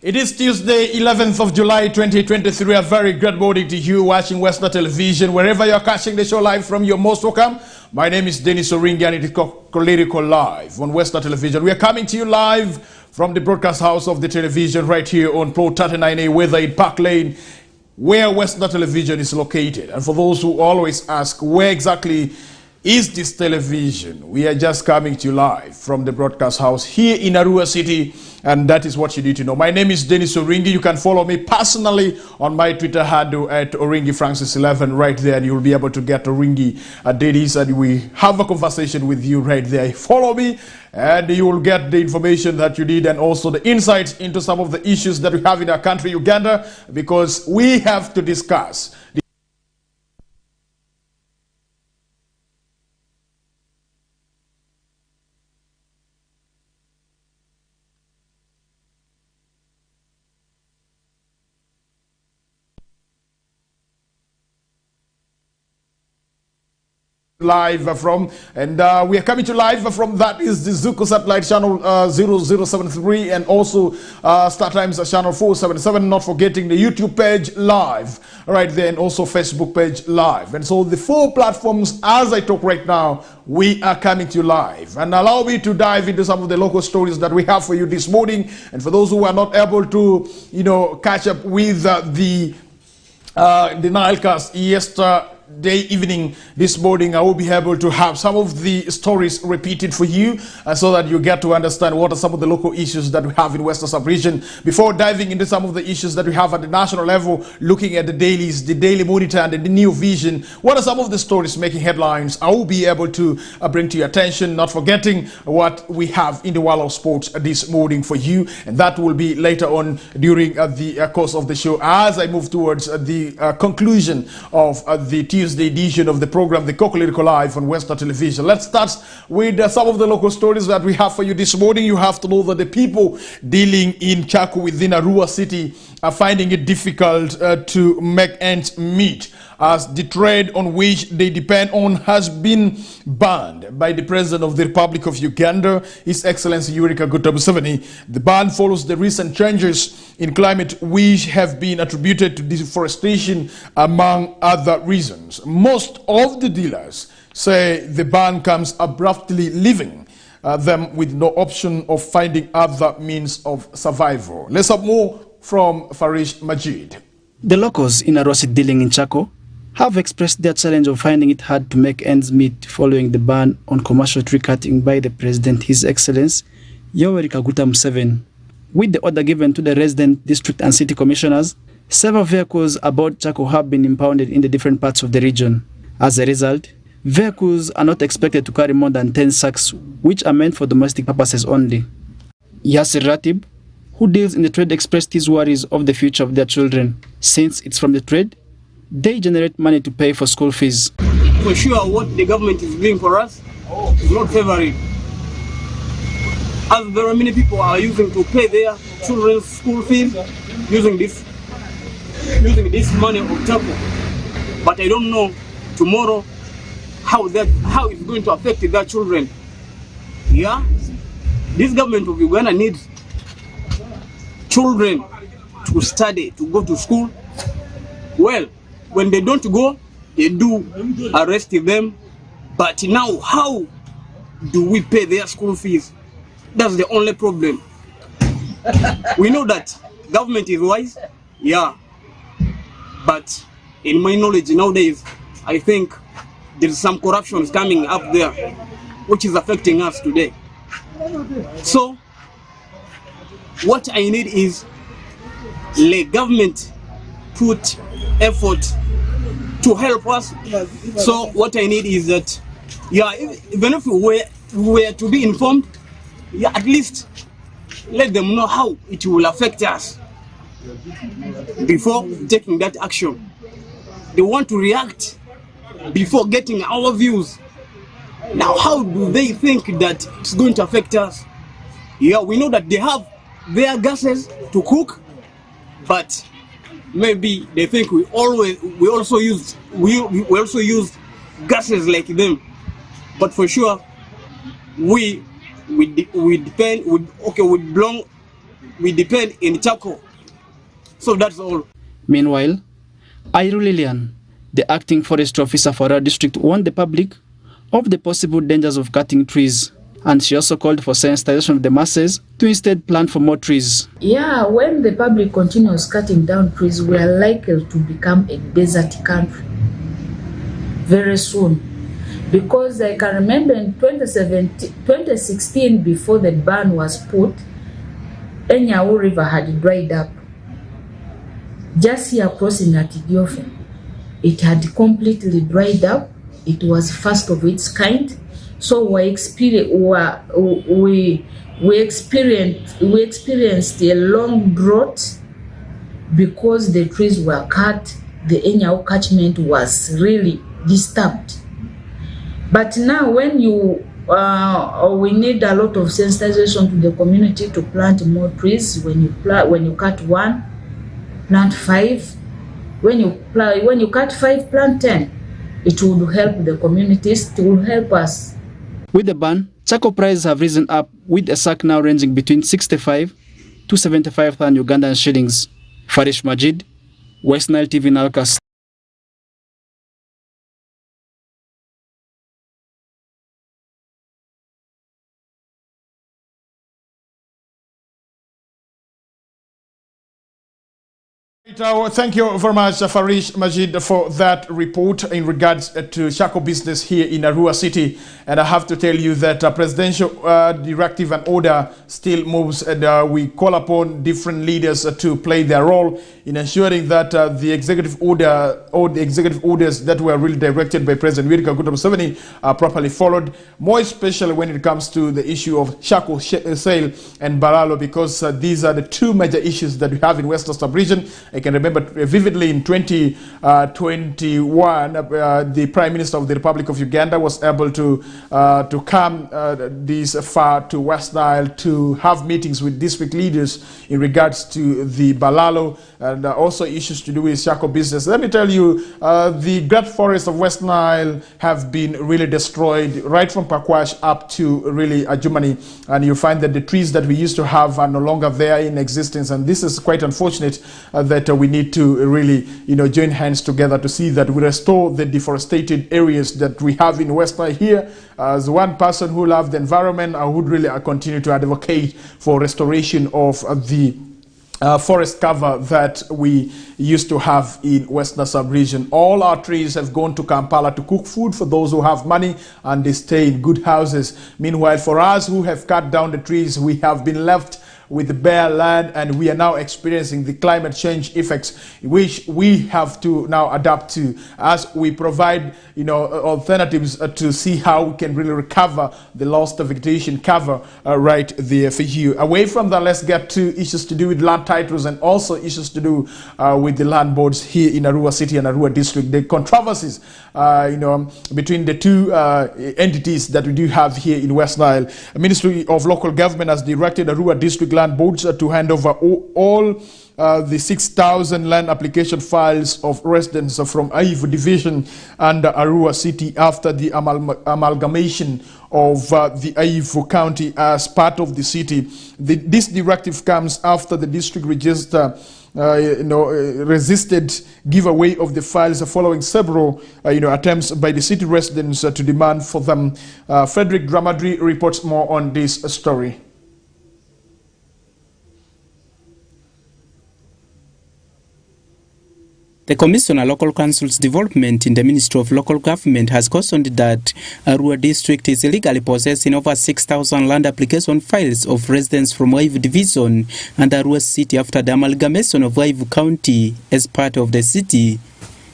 It is Tuesday, 11th of July, 2023. A very good morning to you watching Westnile Television. Wherever you're catching the show live from, you're most welcome. My name is Denis Oringi and it is KOKOLIRIKO Live on Westnile Television. We are coming to you live from the broadcast house of the television right here on Pro 39A, whether in Park Lane, where Westnile Television is located. And for those who always ask, where exactly is this television? We are just coming to you live from the broadcast house here in Arua City, and that is what you need to know. My name is Denis Oringi. You can follow me personally on my Twitter handle at OringiFrancis11 right there, and you'll be able to get Oringi Denis, and we have a conversation with you right there. Follow me, and you will get the information that you need and also the insights into some of the issues that we have in our country, Uganda, because we have to discuss live from, and we are coming to live from, that is the Zuku satellite channel 0073 and also Star Times channel 477, not forgetting the YouTube page live right there, and also Facebook page live. And so the four platforms, as I talk right now, we are coming to you live. And allow me to dive into some of the local stories that we have for you this morning. And for those who are not able to, catch up with the Nilecast yesterday evening, this morning I will be able to have some of the stories repeated for you so that you get to understand what are some of the local issues that we have in Western Sub-region. Before diving into some of the issues that we have at the national level, looking at the dailies, the Daily Monitor and the New Vision, what are some of the stories making headlines, I will be able to bring to your attention, not forgetting what we have in the world of sports this morning for you, and that will be later on during the course of the show as I move towards the conclusion of the Tuesday edition of the program, the KOKOLIRIKO Live on Westnile Television. Let's start with some of the local stories that we have for you this morning. You have to know that the people dealing in Chaco within Arua City are finding it difficult to make ends meet, as the trade on which they depend on has been banned by the President of the Republic of Uganda, His Excellency Yoweri Kaguta Museveni. The ban follows the recent changes in climate which have been attributed to deforestation, among other reasons. Most of the dealers say the ban comes abruptly, leaving them with no option of finding other means of survival. Let's have more from Farish Majid. The locals in Arua City dealing in Chaco have expressed their challenge of finding it hard to make ends meet following the ban on commercial tree cutting by the President, His Excellency Yoweri Kaguta Museveni. With the order given to the resident district and city commissioners, several vehicles aboard Chaco have been impounded in the different parts of the region. As a result, vehicles are not expected to carry more than 10 sacks, which are meant for domestic purposes only. Yasir Ratib, who deals in the trade, expressed his worries of the future of their children, since it's from the trade they generate money to pay for school fees. For sure, what the government is doing for us is not favoring, as very many people are using to pay their children's school fees using this money of Chaco. But I don't know tomorrow how it's going to affect their children. Yeah, this government of Uganda needs children to study, to go to school. Well, when they don't go, they do arrest them. But now, how do we pay their school fees? That's the only problem. We know that government is wise, yeah. But in my knowledge nowadays, I think there's some corruption coming up there, which is affecting us today. So, what I need is the government put effort to help us. So what I need is that, yeah, even if we were to be informed, yeah, at least let them know how it will affect us before taking that action. They want to react before getting our views. Now, how do they think that it's going to affect us? Yeah, we know that they have their gases to cook, but maybe they think we also use gases like them. But for sure, we belong we depend in charcoal. So that's all. Meanwhile, Airu Lilian, the acting forest officer for our district, warned the public of the possible dangers of cutting trees. And she also called for sensitization of the masses to instead plant for more trees. Yeah, when the public continues cutting down trees, we are likely to become a desert country very soon. Because I can remember in 2016, before the ban was put, Enyau River had dried up. Just here crossing at Idiofe, it had completely dried up. It was first of its kind. So we experienced a long drought because the trees were cut. The Enyau catchment was really disturbed. But now when we need a lot of sensitization to the community to plant more trees. When you cut one, plant 5. When you cut 5, plant 10. It would help the communities. It will help us. With the ban, charcoal prices have risen up, with a sack now ranging between 65 to 75,000 Ugandan shillings. Farish Majid, Westnile TV Nalkas. Thank you very much, Farish Majid, for that report in regards to charcoal business here in Arua City. And I have to tell you that presidential directive and order still moves, and we call upon different leaders to play their role in ensuring that the executive order or the executive orders that were really directed by President Yoweri Kaguta Museveni are properly followed, more especially when it comes to the issue of charcoal sale and Balalo, because these are the two major issues that we have in Western Sub-region. I can remember vividly in 2021, the Prime Minister of the Republic of Uganda was able to come this far to West Nile to have meetings with district leaders in regards to the Balalo and also issues to do with charcoal business. Let me tell you, the great forests of West Nile have been really destroyed, right from Pakwash up to really Adjumani, and you find that the trees that we used to have are no longer there in existence, and this is quite unfortunate that we need to really, join hands together to see that we restore the deforested areas that we have in West Nile here. As one person who loved the environment, I would really continue to advocate for restoration of the forest cover that we used to have in Western Sub-region. All our trees have gone to Kampala to cook food for those who have money, and they stay in good houses. Meanwhile, for us who have cut down the trees, we have been left with the bare land, and we are now experiencing the climate change effects, which we have to now adapt to as we provide alternatives to see how we can really recover the lost vegetation cover right there for you. Away from that, let's get to issues to do with land titles and also issues to do with the land boards here in Arua City and Arua District. The controversies between the two entities that we do have here in West Nile. The Ministry of Local Government has directed Arua District land boards to hand over all the 6,000 land application files of residents from Aivu Division and Arua City after the amalgamation of the Aivu County as part of the city. This directive comes after the district register resisted giveaway of the files following several attempts by the city residents to demand for them. Frederick Dramadri reports more on this story. The Commission on Local Councils Development in the Ministry of Local Government has cautioned that Arua District is illegally possessing over 6,000 land application files of residents from Aivu Division and Arua City after the amalgamation of Aivu County as part of the city.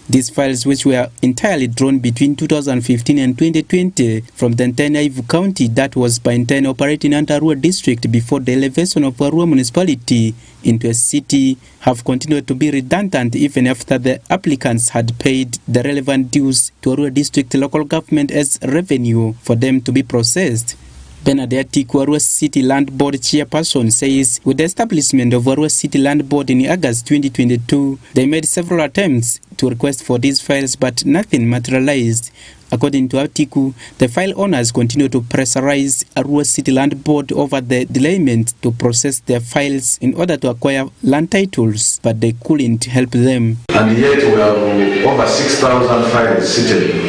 These files, which were entirely drawn between 2015 and 2020 from the entire Aivu County that was by then operating under Arua District before the elevation of Arua Municipality into a city, have continued to be redundant even after the applicants had paid the relevant dues to Arua District local government as revenue for them to be processed. Bernadette Tiku, Arua City Land Board chairperson, says with the establishment of Arua City Land Board in August 2022, they made several attempts to request for these files, but nothing materialized. According to Atiku, the file owners continue to pressurize Arua City Land Board over the delayment to process their files in order to acquire land titles, but they couldn't help them. And yet we have over 6,000 files sitting,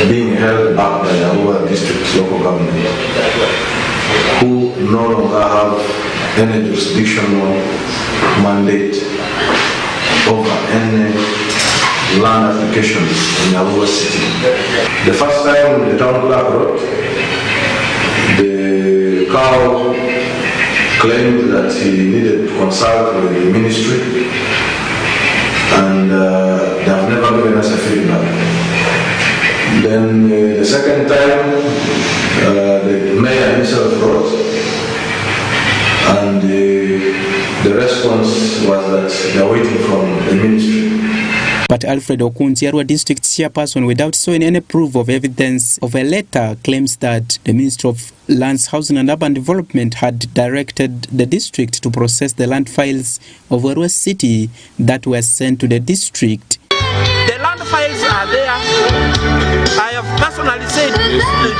being held back by the Arua District local government, who no longer have any jurisdictional mandate over any land applications in Arua City. The first time the town clerk wrote, the cow claimed that he needed to consult with the ministry, and they have never given us a feedback. Then the second time, the mayor himself wrote, and the response was that they are waiting from the ministry. But Alfred Okunzi, Arua District chairperson, without showing any proof of evidence of a letter, claims that the Ministry of Lands, Housing and Urban Development had directed the district to process the land files of Arua City that were sent to the district. The land files are there. I have personally said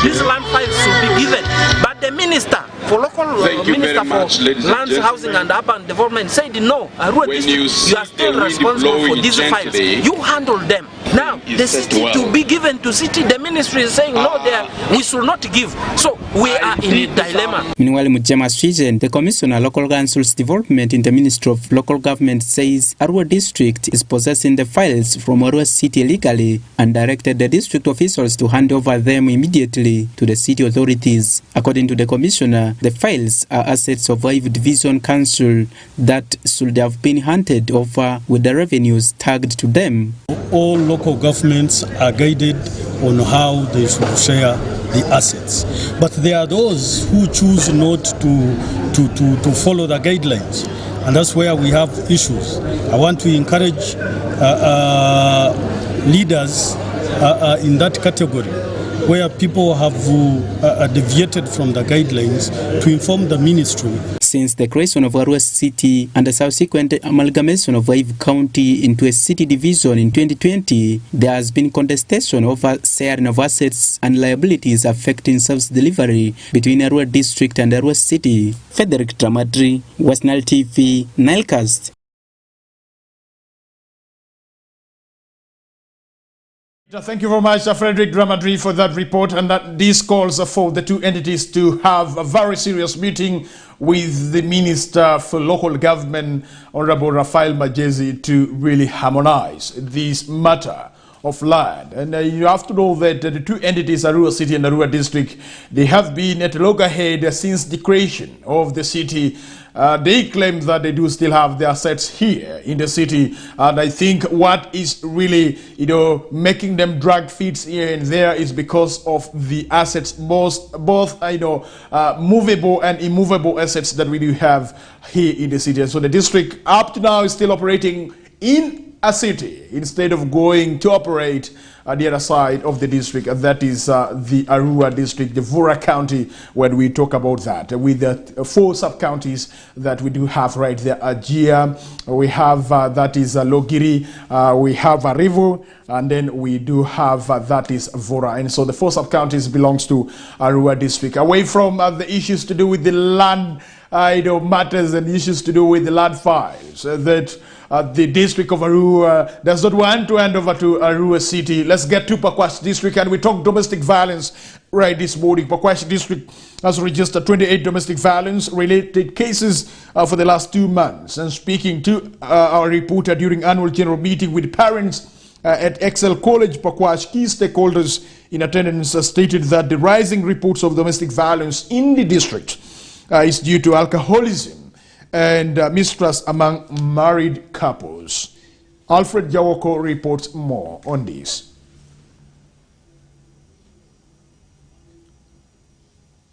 these land files should be given, but the minister for local minister for lands, housing and urban development said no. Arua District, you are still responsible for these files. You handle them. Now the city to be given to city, the ministry is saying no, we should not give. So we are in a dilemma. Meanwhile, Mujama Sweden, the Commissioner Local Council's Development in the Ministry of Local Government, says Arua District is possessing the files from Arua City illegally and directed the district officials to hand over them immediately to the city authorities. According to the Commissioner, the files are assets of Waivu Division Council that should have been handed over with the revenues tagged to them. All local governments are guided on how they should share the assets, but there are those who choose not to follow the guidelines, and that's where we have issues. I want to encourage leaders in that category where people have deviated from the guidelines to inform the ministry. Since the creation of Arua City and the subsequent amalgamation of Waivu County into a city division in 2020, there has been contestation over sharing of assets and liabilities affecting service delivery between Arua District and Arua City. Frederick Dramadri, Westnile TV, Nilecast. Thank you very much, Frederick Dramadri, for that report, and that these calls for the two entities to have a very serious meeting with the Minister for Local Government, Honorable Raphael Majezi, to really harmonize this matter of land. And you have to know that the two entities, Arua City and Arua District, they have been at loggerhead since the creation of the city. They claim that they do still have their assets here in the city, and I think what is really, making them drag feet here and there is because of the assets, both movable and immovable assets that we do have here in the city. And so the district up to now is still operating in a city instead of going to operate at the other side of the district, and that is the Arua district, the Vura County, when we talk about that, with the 4 sub-counties that we do have right there. Ajia, we have that is Logiri, we have Arivu, and then we do have that is Vura. And so the 4 sub-counties belongs to Arua district. Away from the issues to do with the land matters and issues to do with the land files that the district of Arua does not want to hand over to Arua City. Let's get to Pakwash district, and we talk domestic violence right this morning. Pakwash district has registered 28 domestic violence related cases for the last 2 months. And speaking to our reporter during annual general meeting with parents at Excel College, Pakwash, key stakeholders in attendance stated that the rising reports of domestic violence in the district is due to alcoholism and mistrust among married couples. Alfred Jawoko reports more on this.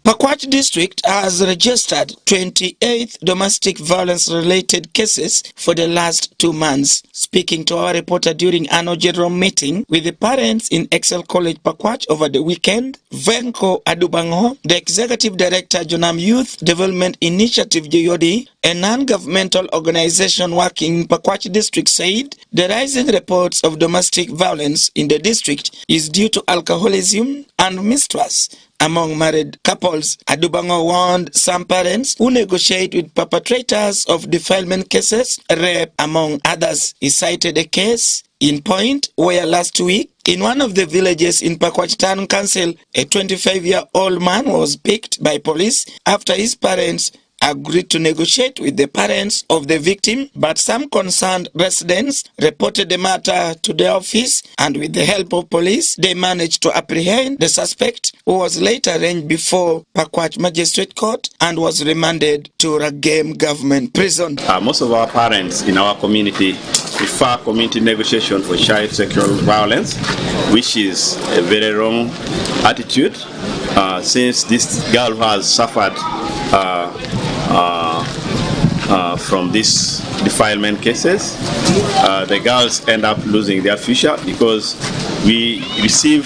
Pakwach district has registered 28 domestic violence-related cases for the last 2 months. Speaking to our reporter during annual general meeting with the parents in Excel College Pakwach over the weekend, Venko Adubango, the executive director Jonam Youth Development Initiative JYODI, a non-governmental organization working in Pakwach district, said the rising reports of domestic violence in the district is due to alcoholism and mistrust among married couples. Adubango warned some parents who negotiate with perpetrators of defilement cases, rape, among others. He cited a case in point where last week, in one of the villages in Pakwach Town Council, a 25-year-old man was picked by police after his parents agreed to negotiate with the parents of the victim, but some concerned residents reported the matter to the office, and with the help of police, they managed to apprehend the suspect, who was later arraigned before Pakwach Magistrate Court and was remanded to Ragem Government Prison. Most of our parents in our community prefer community negotiation for child sexual violence, which is a very wrong attitude, since this girl has suffered from these defilement cases. The girls end up losing their future because we receive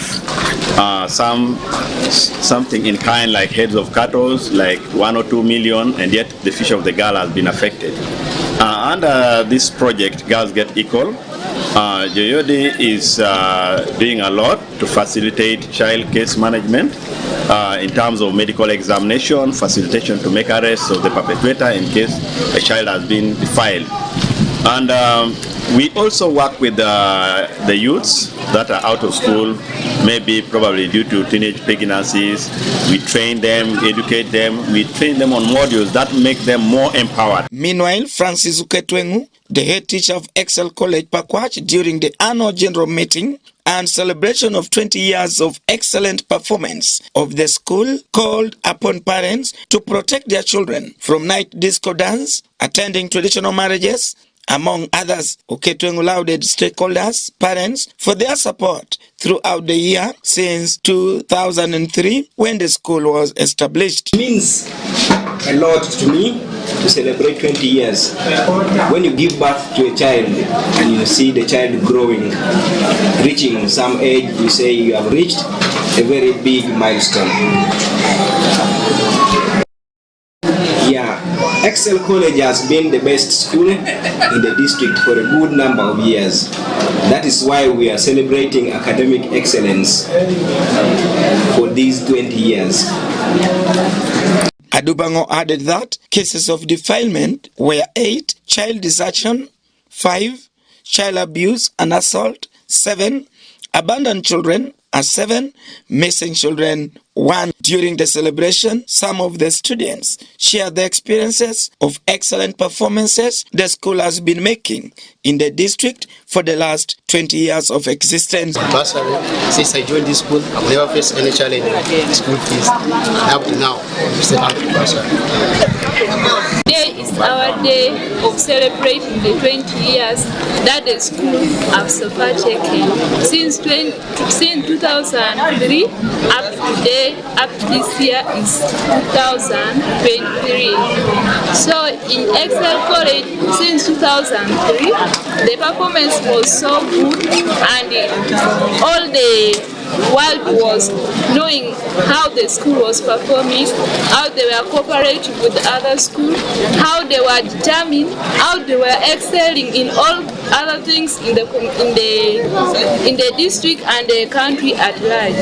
something in kind like heads of cattle, like 1 or 2 million, and yet the future of the girl has been affected. Under this project, Girls Get Equal, JYODI is doing a lot to facilitate child case management in terms of medical examination, facilitation to make arrests of the perpetrator in case a child has been defiled. And we also work with the youths that are out of school, maybe probably due to teenage pregnancies. We train them, educate them, we train them on modules that make them more empowered. Meanwhile, Francis Uketwengu, the head teacher of Excel College Pakwach, during the annual general meeting and celebration of 20 years of excellent performance of the school, called upon parents to protect their children from night disco dance, attending traditional marriages, among others. Uketwengu lauded stakeholders, parents, for their support throughout the year since 2003, when the school was established. It means a lot to me to celebrate 20 years. When you give birth to a child and you see the child growing, reaching some age, you say you have reached a very big milestone. Yeah, Excel College has been the best school in the district for a good number of years. That is why we are celebrating academic excellence for these 20 years. Adubango added that cases of defilement were 8, child desertion 5, child abuse and assault 7, abandoned children are 7, missing children 1. During the celebration, some of the students shared the experiences of excellent performances the school has been making in the district for the last 20 years of existence. Personally, since I joined this school, I've never faced any challenge in school fees. Up to now, I'm still happy person. Today is our day of celebrating the 20 years that the school has so far taken. Since 2003 up to today, up to this year is 2023. So in Excel College, since 2003, the performance was so good, and all the world was knowing how the school was performing, how they were cooperating with the other schools, how they were determined, how they were excelling in all other things in the district and the country at large.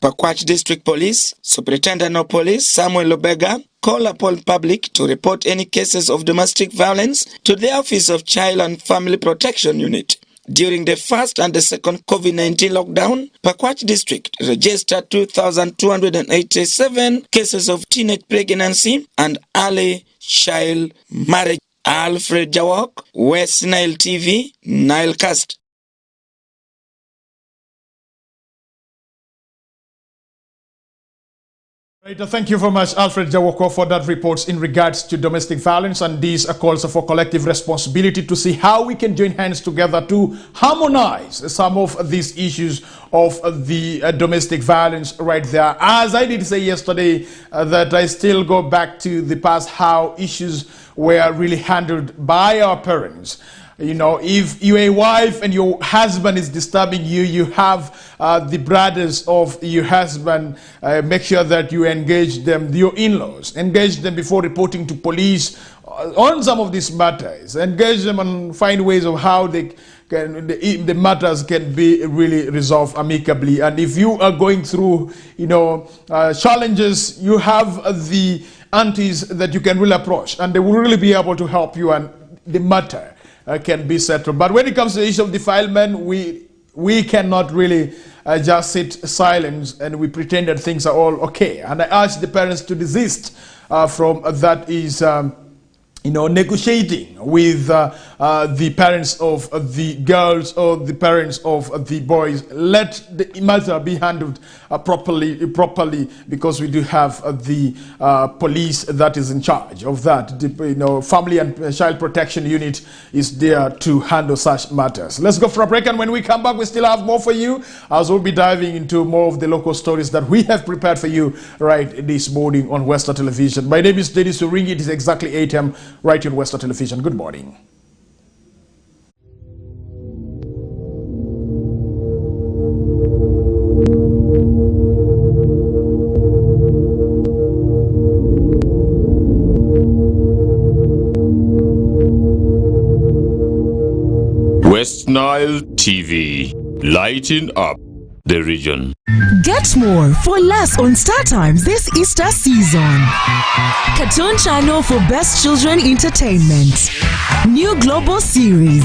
Pakwach District Police Superintendent of Police Samuel Lobega call upon public to report any cases of domestic violence to the Office of Child and Family Protection Unit. During the first and the second COVID-19 lockdown, Pakwach District registered 2,287 cases of teenage pregnancy and early child marriage. Alfred Jawok, Westnile TV, Nilecast. Right, thank you very much, Alfred Jawoko, for that report in regards to domestic violence, and these are calls for collective responsibility to see how we can join hands together to harmonize some of these issues of the domestic violence right there. As I did say yesterday, that I still go back to the past, how issues were really handled by our parents. You know, if you're a wife and your husband is disturbing you, you have the brothers of your husband, make sure that you engage them, your in-laws, engage them before reporting to police on some of these matters. Engage them and find ways of how they can, the matters can be really resolved amicably. And if you are going through, you know, challenges, you have the aunties that you can really approach, and they will really be able to help you, and the matter can be settled. But when it comes to the issue of defilement, we cannot really just sit silent and we pretend that things are all okay. And I urge the parents to desist from that is you know, negotiating with the parents of the girls or the parents of the boys. Let the matter be handled properly, because we do have the police that is in charge of that. The, you know, Family and Child Protection Unit is there to handle such matters. Let's go for a break, and when we come back, we still have more for you, as we'll be diving into more of the local stories that we have prepared for you right this morning on Westnile Television. My name is Denis Oringi. It is exactly 8 a.m. right here on Westnile Television. Good morning. Westnile TV, lighting up the region. Get more for less on Star Times this Easter season. Cartoon channel for best children entertainment. New global series.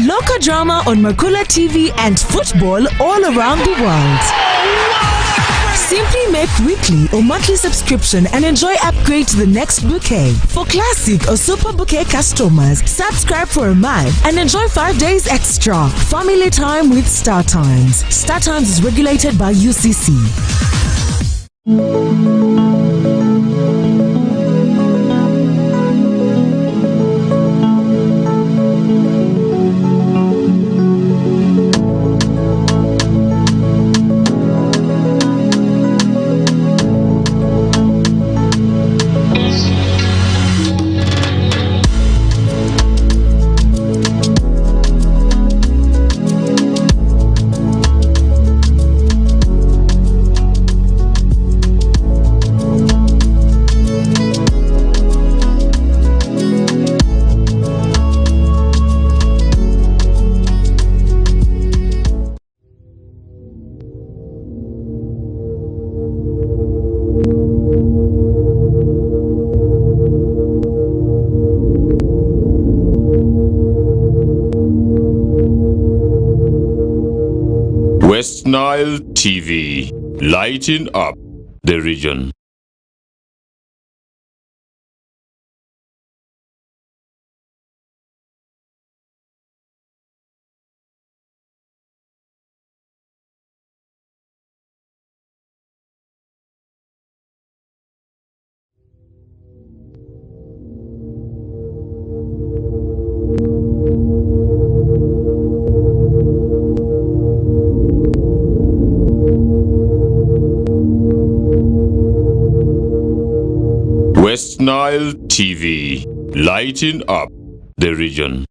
Local drama on Makula TV and football all around the world. Simply make weekly or monthly subscription and enjoy upgrade to the next bouquet. For classic or super bouquet customers, subscribe for a month and enjoy 5 days extra. Family time with Star Times. Star Times is regulated by UCC. Westnile TV, lighting up the region. Westnile TV, lighting up the region.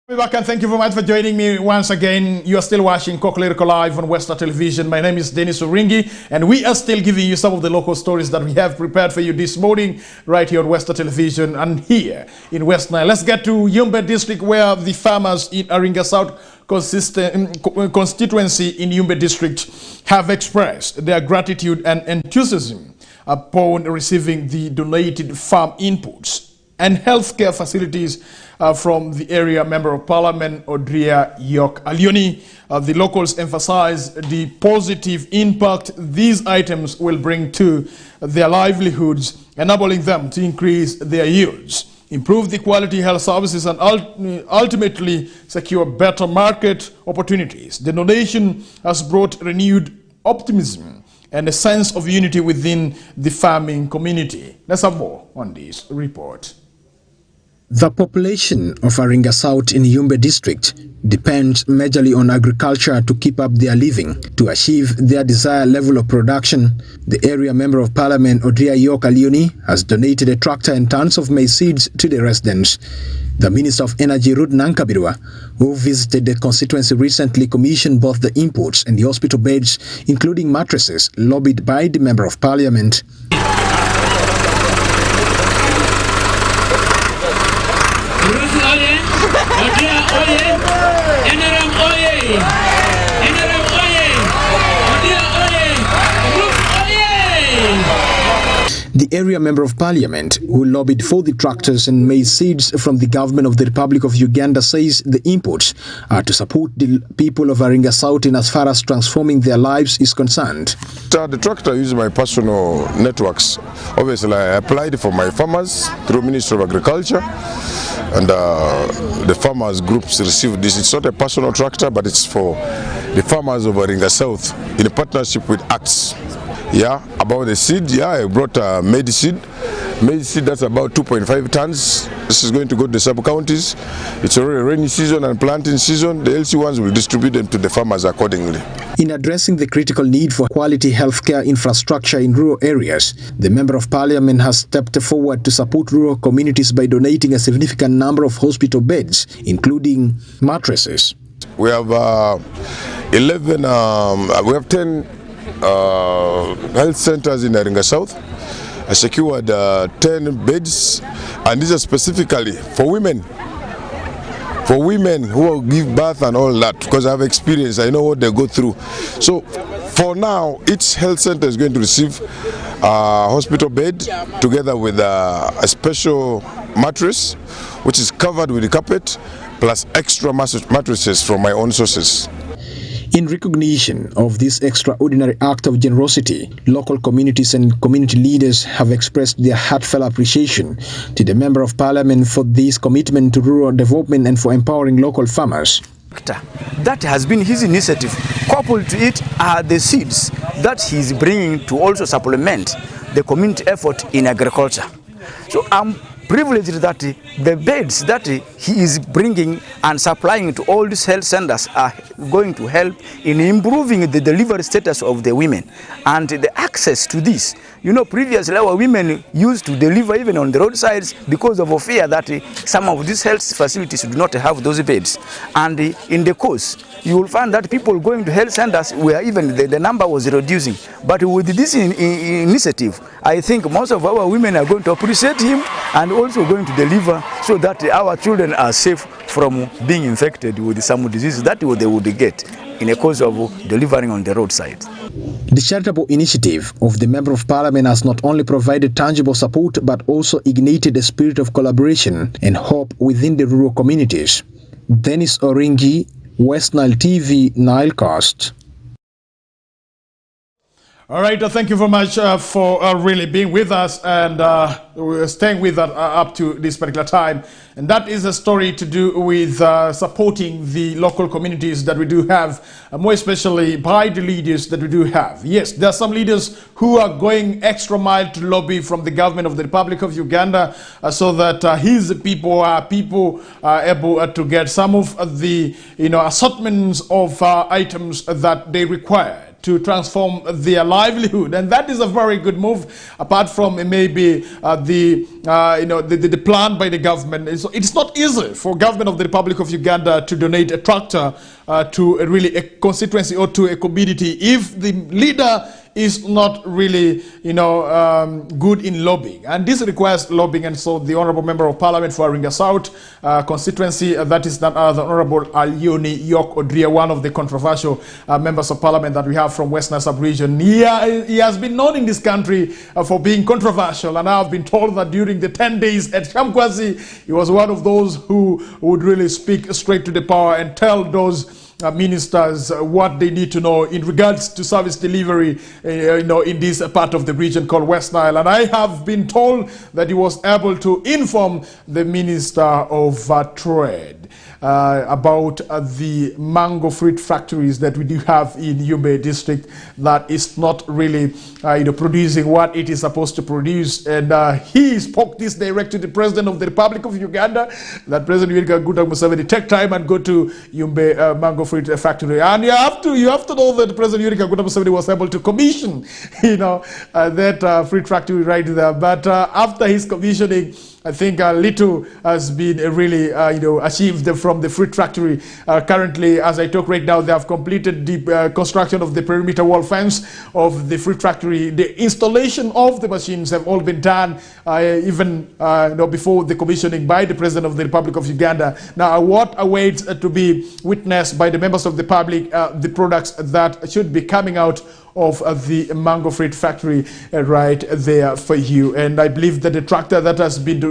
Back, and thank you very much for joining me once again. You are still watching KOKOLIRIKO Live on Westnile Television. My name is Denis Oringi, and we are still giving you some of the local stories that we have prepared for you this morning right here on Westnile Television and here in Westnile. Let's get to Yumbe District, where the farmers in Aringa South constituency in Yumbe District have expressed their gratitude and enthusiasm upon receiving the donated farm inputs and healthcare facilities from the area Member of Parliament, Odria York Alioni. The locals emphasize the positive impact these items will bring to their livelihoods, enabling them to increase their yields, improve the quality health services, and ultimately secure better market opportunities. The donation has brought renewed optimism and a sense of unity within the farming community. Let's have more on this report. The population of Aringa South in Yumbe district depends majorly on agriculture to keep up their living. To achieve their desired level of production, the area Member of Parliament Odria York Alioni has donated a tractor and tons of maize seeds to the residents. The Minister of Energy Ruth Nankabirwa, who visited the constituency recently, commissioned both the imports and the hospital beds, including mattresses, lobbied by the Member of Parliament. The area Member of Parliament, who lobbied for the tractors and maize seeds from the government of the Republic of Uganda, says the imports are to support the people of Aringa South in as far as transforming their lives is concerned. The tractor uses my personal networks. Obviously, I applied for my farmers through Ministry of Agriculture, and the farmers groups received this. It's not a personal tractor, but it's for the farmers of Aringa South in a partnership with ACTS. Yeah, about the seed, yeah, I brought maize seed. Maize seed, that's about 2.5 tons. This is going to go to the sub-counties. It's already rainy season and planting season. The LC ones will distribute them to the farmers accordingly. In addressing the critical need for quality healthcare infrastructure in rural areas, the Member of Parliament has stepped forward to support rural communities by donating a significant number of hospital beds, including mattresses. We have 10 health centers in Aringa South. I secured 10 beds, and these are specifically for women who will give birth and all that, because I have experience, I know what they go through. So for now, each health center is going to receive a hospital bed together with a special mattress which is covered with the carpet, plus extra mattresses from my own sources. In recognition of this extraordinary act of generosity, local communities and community leaders have expressed their heartfelt appreciation to the Member of Parliament for this commitment to rural development and for empowering local farmers. That has been his initiative. Coupled to it are the seeds that he is bringing to also supplement the community effort in agriculture. So I'm privileged that the beds that he is bringing and supplying to all these health centers are going to help in improving the delivery status of the women and the access to this. You know, previously our women used to deliver even on the roadsides because of a fear that some of these health facilities do not have those beds. And in the course, you will find that people going to health centers where even the number was reducing. But with this initiative, I think most of our women are going to appreciate him and also going to deliver so that our children are safe from being infected with some diseases that they would get in a course of delivering on the roadside. The charitable initiative of the Member of Parliament has not only provided tangible support but also ignited a spirit of collaboration and hope within the rural communities. Dennis Oringi, Westnile TV, Nilecast. All right, thank you very much for really being with us and we're staying with us up to this particular time. And that is a story to do with supporting the local communities that we do have, more especially by the leaders that we do have. Yes, there are some leaders who are going extra mile to lobby from the government of the Republic of Uganda so that his people are able to get some of the assortments of items that they require to transform their livelihood, and that is a very good move. Apart from maybe the plan by the government, it's not easy for government of the Republic of Uganda to donate a tractor to a constituency or to a community if the leader is not really, good in lobbying. And this requires lobbying. And so the Honorable Member of Parliament for Aringa South constituency, that is the Honorable Alioni York Odria, one of the controversial members of Parliament that we have from Westnile sub-region. He has been known in this country for being controversial. And I have been told that during the 10 days at Shamkwasi, he was one of those who would really speak straight to the power and tell those ministers what they need to know in regards to service delivery, in this part of the region called West Nile. And I have been told that he was able to inform the Minister of Trade about the mango fruit factories that we do have in Yumbe district that is not really producing what it is supposed to produce. And he spoke this direct to the President of the Republic of Uganda, that President Yoweri Kaguta Museveni take time and go to Yumbe mango fruit factory. And you have to know that President Yoweri Kaguta Museveni was able to commission that fruit factory right there. But after his commissioning, I think little has been really achieved from the fruit factory. Currently, as I talk right now, they have completed the construction of the perimeter wall fence of the fruit factory. The installation of the machines have all been done even before the commissioning by the President of the Republic of Uganda. Now, what awaits to be witnessed by the members of the public, the products that should be coming out of the mango fruit factory right there for you. And I believe that the tractor that has been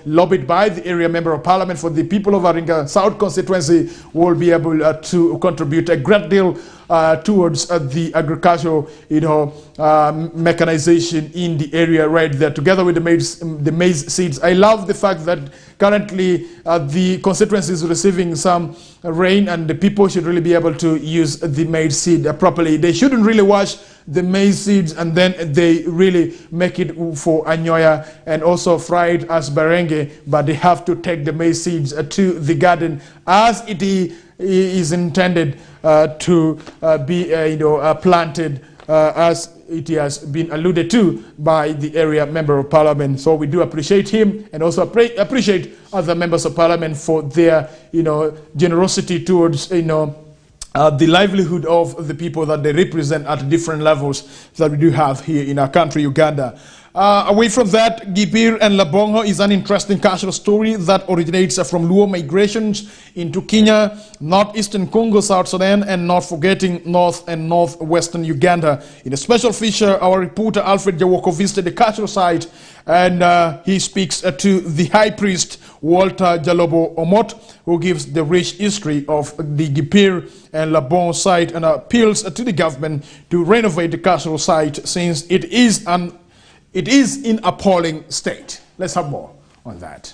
lobbied by the area member of Parliament for the people of Aringa South constituency will be able to contribute a great deal towards the agricultural mechanization in the area right there, together with the maize seeds. I love the fact that currently the constituency is receiving some rain, and the people should really be able to use the maize seed properly. They shouldn't really wash the maize seeds and then they really make it for anyoya and also fried as barenge, but they have to take the maize seeds to the garden as it is intended to be planted, as it has been alluded to by the area member of Parliament. So we do appreciate him, and also appreciate other members of Parliament for their generosity towards the livelihood of the people that they represent at different levels that we do have here in our country, Uganda. Away from that, Gipir and Labongo is an interesting cultural story that originates from Luo migrations into Kenya, northeastern Congo, South Sudan, and not forgetting north and northwestern Uganda. In a special feature, our reporter Alfred Jawoko visited the cultural site, and he speaks to the high priest Walter Jalobo Omot, who gives the rich history of the Gipir and Labongo site and appeals to the government to renovate the cultural site since it is in appalling state. Let's have more on that.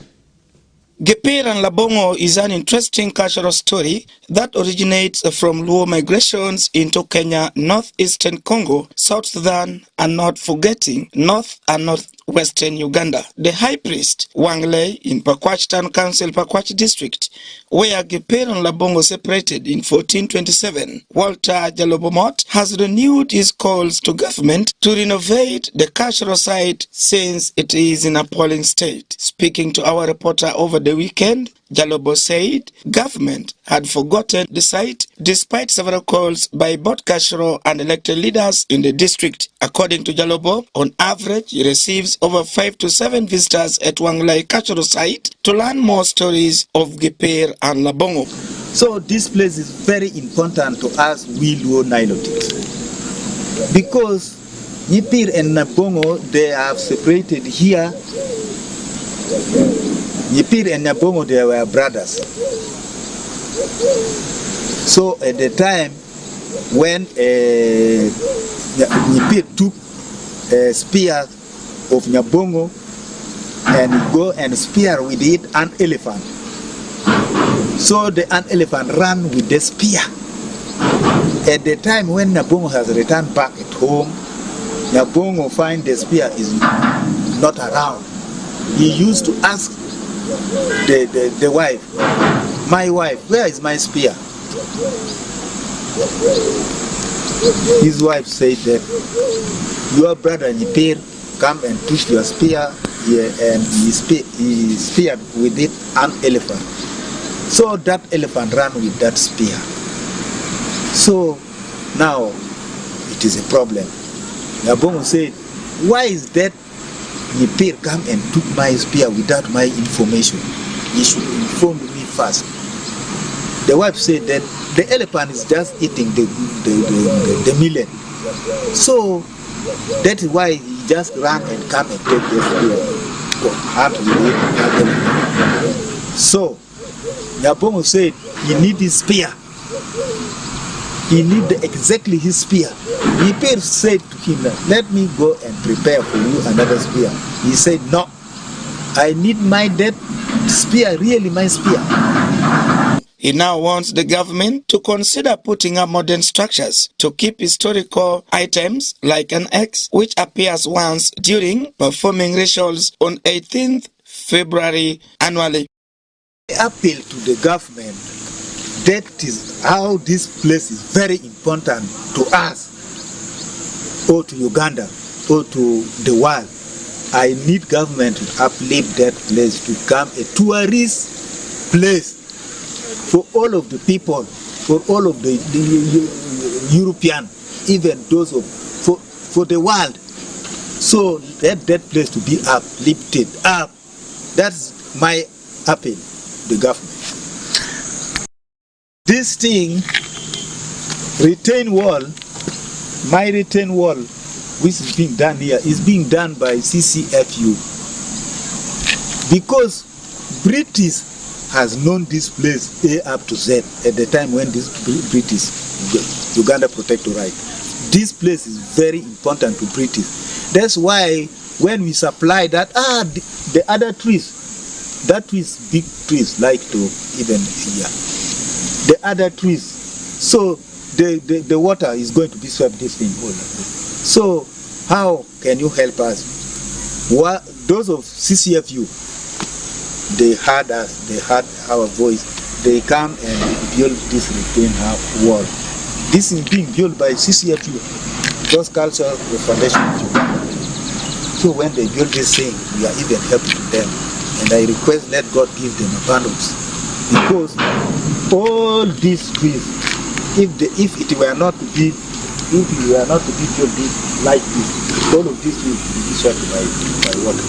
Gipir and Labongo is an interesting cultural story that originates from Luo migrations into Kenya, northeastern Congo, South Sudan, and not forgetting north and northwestern Uganda. The high priest Wanglei in Pakwach Town Council, Pakwach district, where Gipir and Labongo separated in 1427, Walter Jalobomot has renewed his calls to government to renovate the cultural site since it is in appalling state. Speaking to our reporter over the weekend, Jalobo said government had forgotten the site despite several calls by both cultural and elected leaders in the district. According to Jalobo, on average he receives over 5 to 7 visitors at Wanglei cultural site to learn more stories of Gipir and Labongo. So this place is very important to us, we Luo Nilotics, because Gipir and Labongo, they have separated here. Gipir and Labongo, they were brothers. So at the time when Gipir took a spear of Nyabongo and go and spear with it an elephant. So the elephant ran with the spear. At the time when Nyabongo has returned back at home, Nyabongo find the spear is not around. He used to ask the wife, my wife, where is my spear? His wife said that your brother Gipir come and push your spear here, and he speared with it an elephant. So that elephant ran with that spear. So now it is a problem. Nyabongo said, why is that Nyipir come and took my spear without my information? He should inform me first. The wife said that the elephant is just eating the millet. So that is why he just ran and come and take the spear. So Nyabongo said he need his spear. He need exactly his spear. Nyipir said to him, let me go and prepare for you another spear. He said, no, I need my dead spear, really my spear. He now wants the government to consider putting up modern structures to keep historical items like an X, which appears once during performing rituals on 18th February annually. I appeal to the government. That is how this place is very important to us, or to Uganda, or to the world. I need government to uplift that place to become a tourist place for all of the people, for all of the European, even those of for the world. So let that place to be uplifted up. That's my appeal to the government. This thing, retain wall, my retain wall, which is being done here, is being done by CCFU. Because British has known this place A up to Z at the time when this British, Uganda Protectorate. This place is very important to British. That's why when we supply that, the other trees, that trees, big trees, like to even here. The other trees, so the water is going to be swept this thing all. So how can you help us? What, those of CCFU, they heard us, they heard our voice, they come and build this retain wall. This is being built by CCFU, those cultural foundation of Uganda. So when they build this thing, we are even helping to them. And I request let God give them abundance. Because all these trees, if it were not to be, built like this, all of these trees would be swept by water.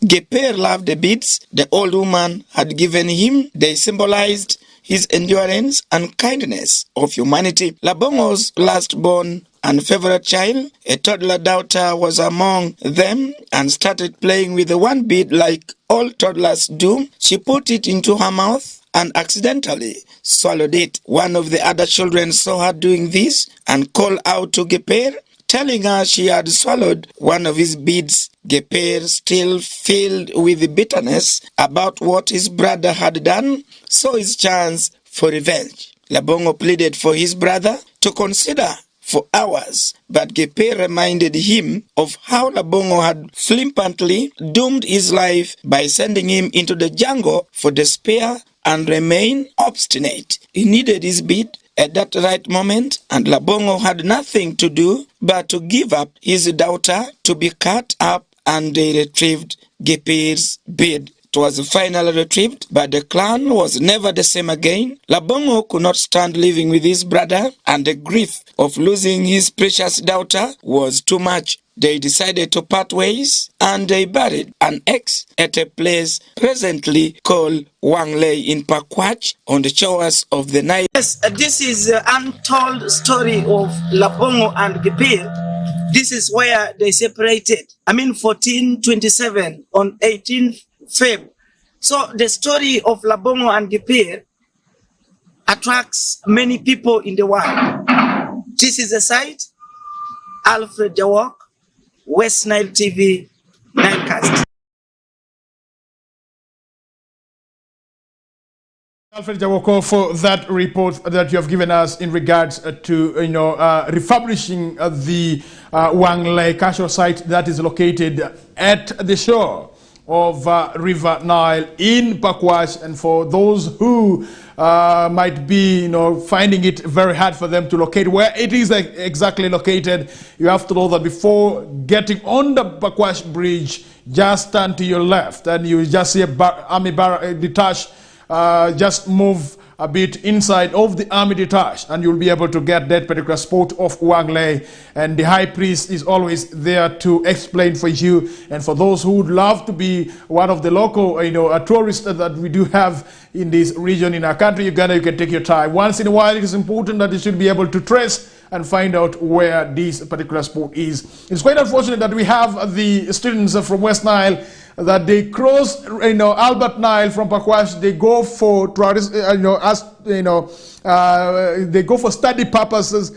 Geper loved the beads the old woman had given him. They symbolized his endurance and kindness of humanity. Labongo's last born and favorite child, a toddler daughter, was among them and started playing with the one bead like all toddlers do. She put it into her mouth and accidentally swallowed it. One of the other children saw her doing this and called out to Geper, telling her she had swallowed one of his beads. Geper, still filled with bitterness about what his brother had done, saw his chance for revenge. Labongo pleaded for his brother to consider for hours, but Geper reminded him of how Labongo had flippantly doomed his life by sending him into the jungle for the spear and remained obstinate. He needed his bead at that right moment, and Labongo had nothing to do but to give up his daughter to be cut up, and they retrieved Geper's bead. It was finally retrieved, but the clan was never the same again. Labongo could not stand living with his brother, and the grief of losing his precious daughter was too much. They decided to part ways, and they buried an ex at a place presently called Wanglei in Pakwach on the shores of the Nile. Yes, this is the untold story of Labongo and Geper. This is where they separated. 1427 on 18th Feb. So the story of Labongo and Geper attracts many people in the world. This is the site, Alfred Jawok, Westnile TV, Ninecast. Alfred Jawoko, for that report that you have given us in regards to refurbishing the Wanglei casual site that is located at the shore of River Nile in Pakwach, and for those who might be finding it very hard for them to locate where it is exactly located, you have to know that before getting on the Pakwach bridge, just turn to your left and you just see a army detached. Just move a bit inside of the army detached, and you'll be able to get that particular spot of Wanglei. And the high priest is always there to explain for you. And for those who would love to be one of the local, tourists that we do have in this region in our country, Uganda, you can take your time. Once in a while, it is important that you should be able to trace and find out where this particular spot is. It's quite unfortunate that we have the students from West Nile that they cross, Albert Nile from Pakwash. They go for they go for study purposes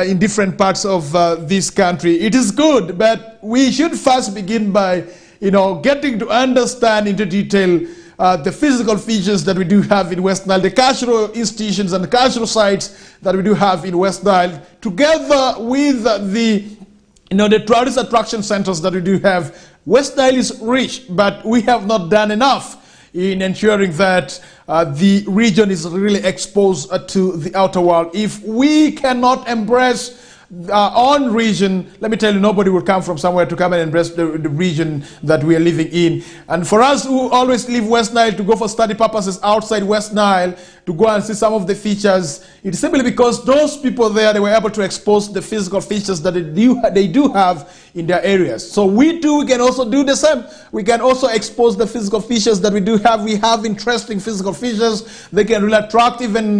in different parts of this country. It is good, but we should first begin by, getting to understand into detail the physical features that we do have in West Nile, the cultural institutions and the cultural sites that we do have in West Nile, together with the tourist attraction centers that we do have. West Nile is rich, but we have not done enough in ensuring that the region is really exposed to the outer world. If we cannot embrace our own region, let me tell you, nobody will come from somewhere to come and embrace the region that we are living in. And for us who always leave West Nile to go for study purposes outside West Nile, to go and see some of the features, it's simply because those people there, they were able to expose the physical features that they do have in their areas. So we can also do the same. We can also expose the physical features that we do have. We have interesting physical features. They can really attract even,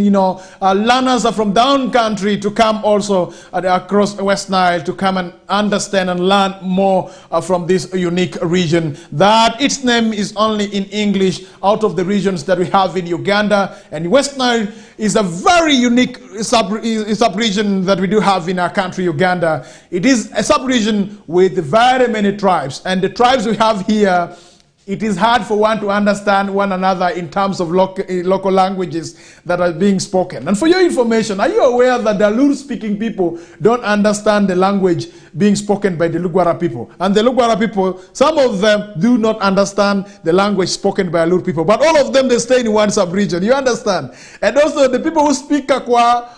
learners from down country to come also across West Nile to come and understand and learn more from this unique region that its name is only in English out of the regions that we have in Uganda. And West Nile is a very unique sub-region that we do have in our country, Uganda. It is a sub-region with very many tribes. And the tribes we have here, it is hard for one to understand one another in terms of local languages that are being spoken. And for your information, are you aware that the Alur-speaking people don't understand the language being spoken by the Lugwara people? And the Lugwara people, some of them do not understand the language spoken by Alur people. But all of them, they stay in one sub-region. You understand? And also, the people who speak Kakwa,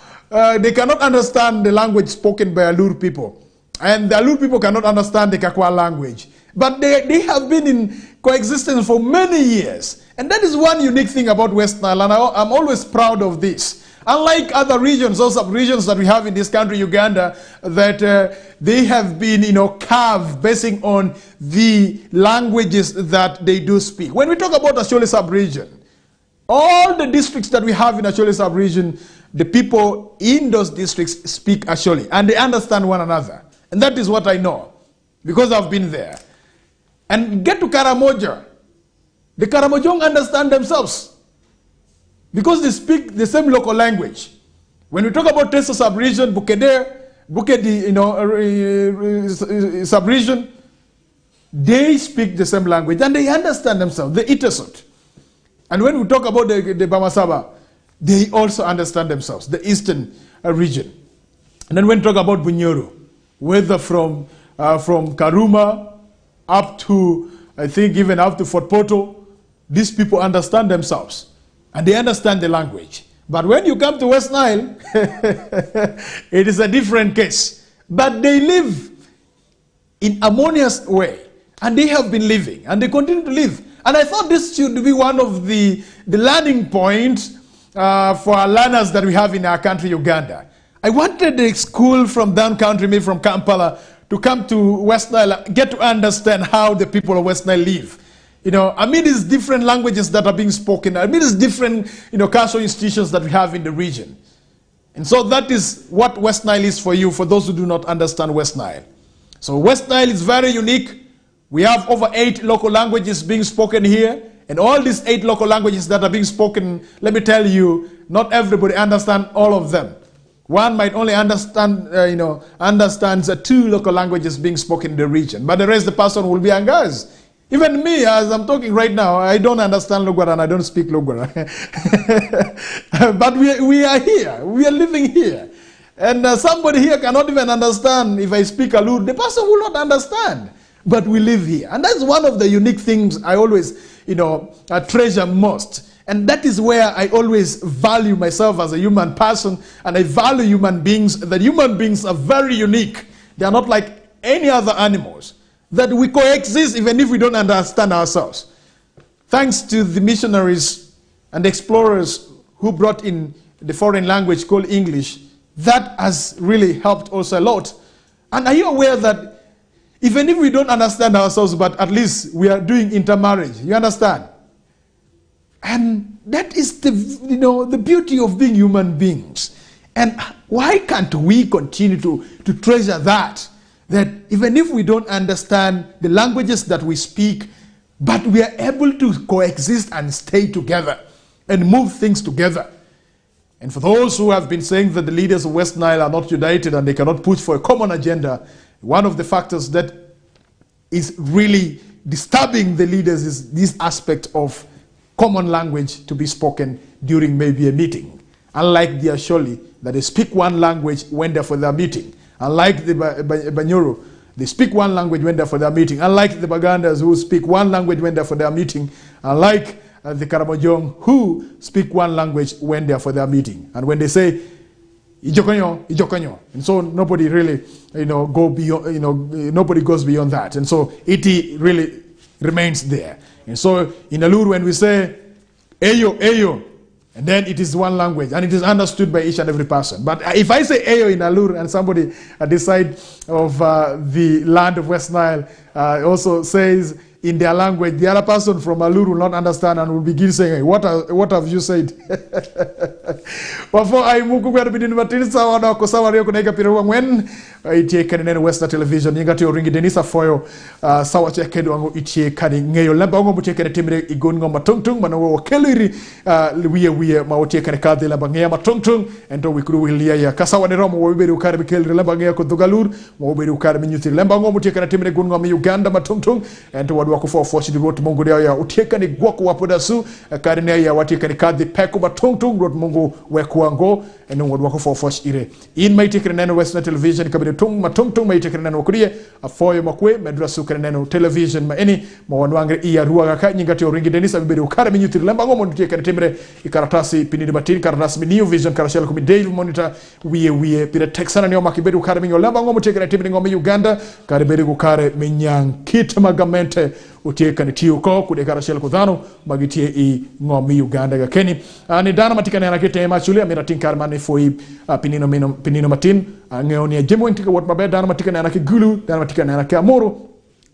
they cannot understand the language spoken by Alur people. And the Alur people cannot understand the Kakwa language. But they have been in coexistence for many years. And that is one unique thing about West Nile, and I'm always proud of this. Unlike other regions or sub-regions that we have in this country, Uganda, that they have been, carved basing on the languages that they do speak. When we talk about Ashole sub-region, all the districts that we have in Ashole sub-region, the people in those districts speak Ashole, and they understand one another. And that is what I know, because I've been there. And get to Karamoja. The Karamojong understand themselves because they speak the same local language. When we talk about Teso sub-region, Bukedi, sub-region, they speak the same language and they understand themselves, the Itesot. And when we talk about the Bamasaba, they also understand themselves, the eastern region. And then when we talk about Bunyoro, whether from Karuma, up to, I think, even up to Fort Poto, these people understand themselves and they understand the language. But when you come to West Nile, it is a different case. But they live in a harmonious way, and they have been living, and they continue to live. And I thought this should be one of the learning points for our learners that we have in our country, Uganda. I wanted a school from down country, maybe from Kampala, to come to West Nile, get to understand how the people of West Nile live. Amid these different languages that are being spoken, amid these different, cultural institutions that we have in the region. And so that is what West Nile is for you, for those who do not understand West Nile. So West Nile is very unique. We have over 8 local languages being spoken here. And all these 8 local languages that are being spoken, let me tell you, not everybody understands all of them. One might only understand, understands 2 local languages being spoken in the region, but the rest the person will be Angaz. Even me, as I'm talking right now, I don't understand Lugwara and I don't speak Lugwara. But we are here, we are living here. And somebody here cannot even understand if I speak Alur, the person will not understand. But we live here. And that's one of the unique things I always, treasure most. And that is where I always value myself as a human person, and I value human beings, that human beings are very unique. They are not like any other animals, that we coexist even if we don't understand ourselves. Thanks to the missionaries and explorers who brought in the foreign language called English, that has really helped also a lot. And are you aware that even if we don't understand ourselves, but at least we are doing intermarriage, you understand? And that is the beauty of being human beings. And why can't we continue to treasure that? That even if we don't understand the languages that we speak, but we are able to coexist and stay together and move things together. And for those who have been saying that the leaders of West Nile are not united and they cannot push for a common agenda, one of the factors that is really disturbing the leaders is this aspect of common language to be spoken during maybe a meeting. Unlike the Asholi, that they speak one language when they're for their meeting. Unlike the Banyoro, they speak one language when they're for their meeting. Unlike the Bagandas, who speak one language when they're for their meeting. Unlike the Karamojong, who speak one language when they're for their meeting. And when they say, Ijokonyo, Ijokonyo. And so nobody really, go beyond, nobody goes beyond that. And so it really remains there. And so in Alur, when we say, Eyo, Eyo, and then it is one language, and it is understood by each and every person. But if I say Eyo in Alur, and somebody at this side of the land of West Nile also says in their language, the other person from Alur will not understand and will begin saying, hey, what have you said? Before I move to the Martin, sawa na kosawa rio kunaiga piruwa ngwen itie kani neno Westnile Television yingati Oringi Denis afoyo sawa cheke duango itie kani ngeyo lemba ongo mutie kani timire igon ngoma tungtung manawo keliri wiye ma utie kani kadhi lemba ngeya ma tungtung ento wikuru wilia ya kasawa ni romo wabibiri ukari mikeliri lemba ngeya kudugalur wabibiri ukari minyutiri lemba ongo mutie kani timire igon ngoma Uganda ma tungtung ento wadu wako for force di road mungu ya utie kani gwako wapodasu kari ne ya watie kani kadhi peko ma tungtung road mungu wekuango eno wadu wako for force ire in mai tikiri neno Westnile Television kabiri tung mai tikiri neno wakurie afoyo makwe medrasu kiri neno television ma eni ma wanwangre iya ruwa kaka nyingati Oringi Denis abibiri ukara minyutiri lemba ngomo nutie kani timire ikaratasi pinini batini karatasi mi New Vision karashela kumi Daily Monitor wiye pira texana niyo makibiri ukara minyo lemba ngomo tie kani timire ngome Uganda karibiri ukare minyang kita magamente utie kani tiyo ko kude karashela kudhano magitie i ngome Uganda ga keni ni dana matika na kete machuli amira tinkar mane foi pinino matin ngeoni ya jemo ntika wat mabe dana matika na gulu dana matika na amoro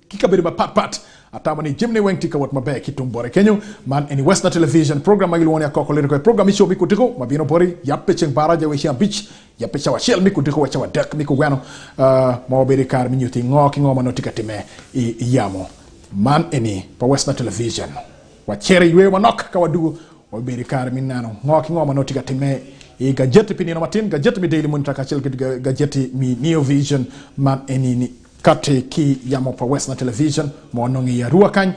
kikabiri ma pat atamani jimne wengtika wat mabe kitumbore kenyo man any Westnile Television program magil woni KOKOLIRIKO program isho bikutiko mabino bori yappe cheng baraja we shia beach yappe chawa shell mikutiko we chawa deck mikugwano mawabiri kar minyuti ngoma notika time yamo man any pa Westnile Television wachere ywe wanok kawadugo wabiri kar minano ngoma notika time gajeti pinino matin gajeti mi Daily Monitor kachel gajeti mi New Vision man any kate ki yamo pa Westnile Television mo nongi ya ruwa kany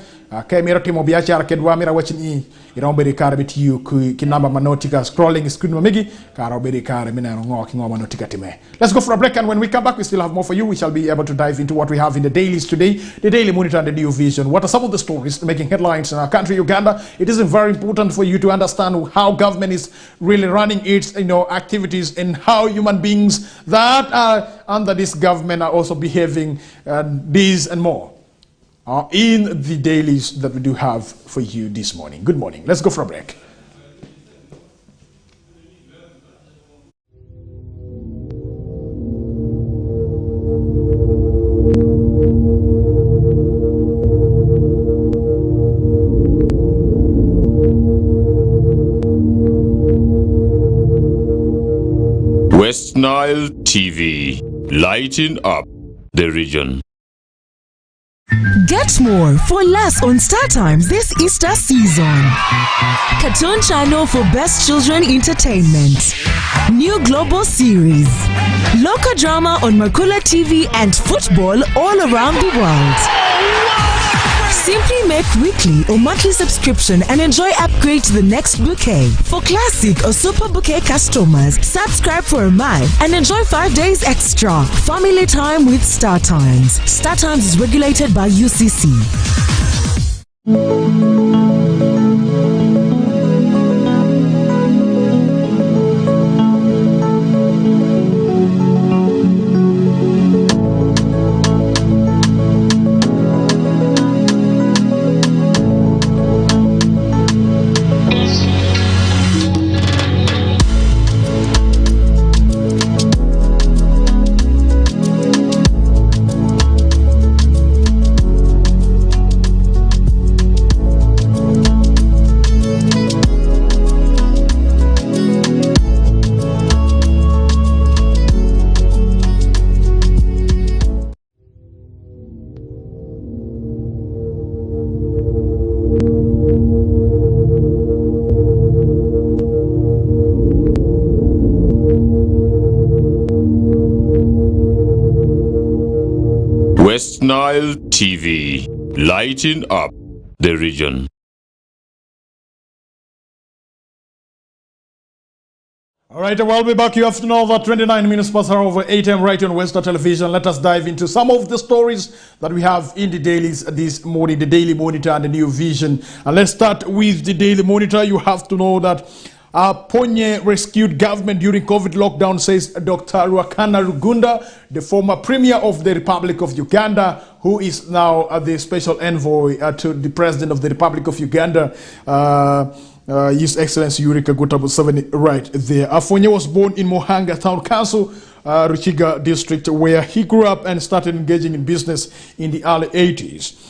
kay mira timo biachara kedwa mira wachini iromberi kare bitiyu ki namba manotika scrolling screen mamigi karomberi kare minano ngoma manotika time. Let's go for a break, and when we come back we still have more for you. We shall be able to dive into what we have in the dailies today, the Daily Monitor and the New Vision. What are some of the stories making headlines in our country Uganda? It is very important for you to understand how government is really running its activities and how human beings that are under this government are also behaving, these and more in the dailies that we do have for you this morning. Good morning. Let's go for a break. Westnile TV, lighting up the region. Get more for less on Star Times this Easter season. Cartoon channel for best children entertainment. New global series. Local drama on Makula TV and football all around the world. Simply make weekly or monthly subscription and enjoy upgrade to the next bouquet. For classic or super bouquet customers, subscribe for a month and enjoy 5 days extra. Family time with Star Times. Star Times is regulated by UCC. Westnile TV, lighting up the region. All right, we'll be back. You have to know that 29 minutes past over 8 a.m. right on Western Television. Let us dive into some of the stories that we have in the dailies this morning, the Daily Monitor and the New Vision. And let's start with the Daily Monitor. You have to know that Ponye rescued government during COVID lockdown, says Dr. Ruakana Rugunda, the former premier of the Republic of Uganda, who is now the special envoy to the President of the Republic of Uganda, His Excellency Yoweri Kaguta Museveni, right there. Afonye was born in Muhanga Town Council, Rukiga district, where he grew up and started engaging in business in the early 80s.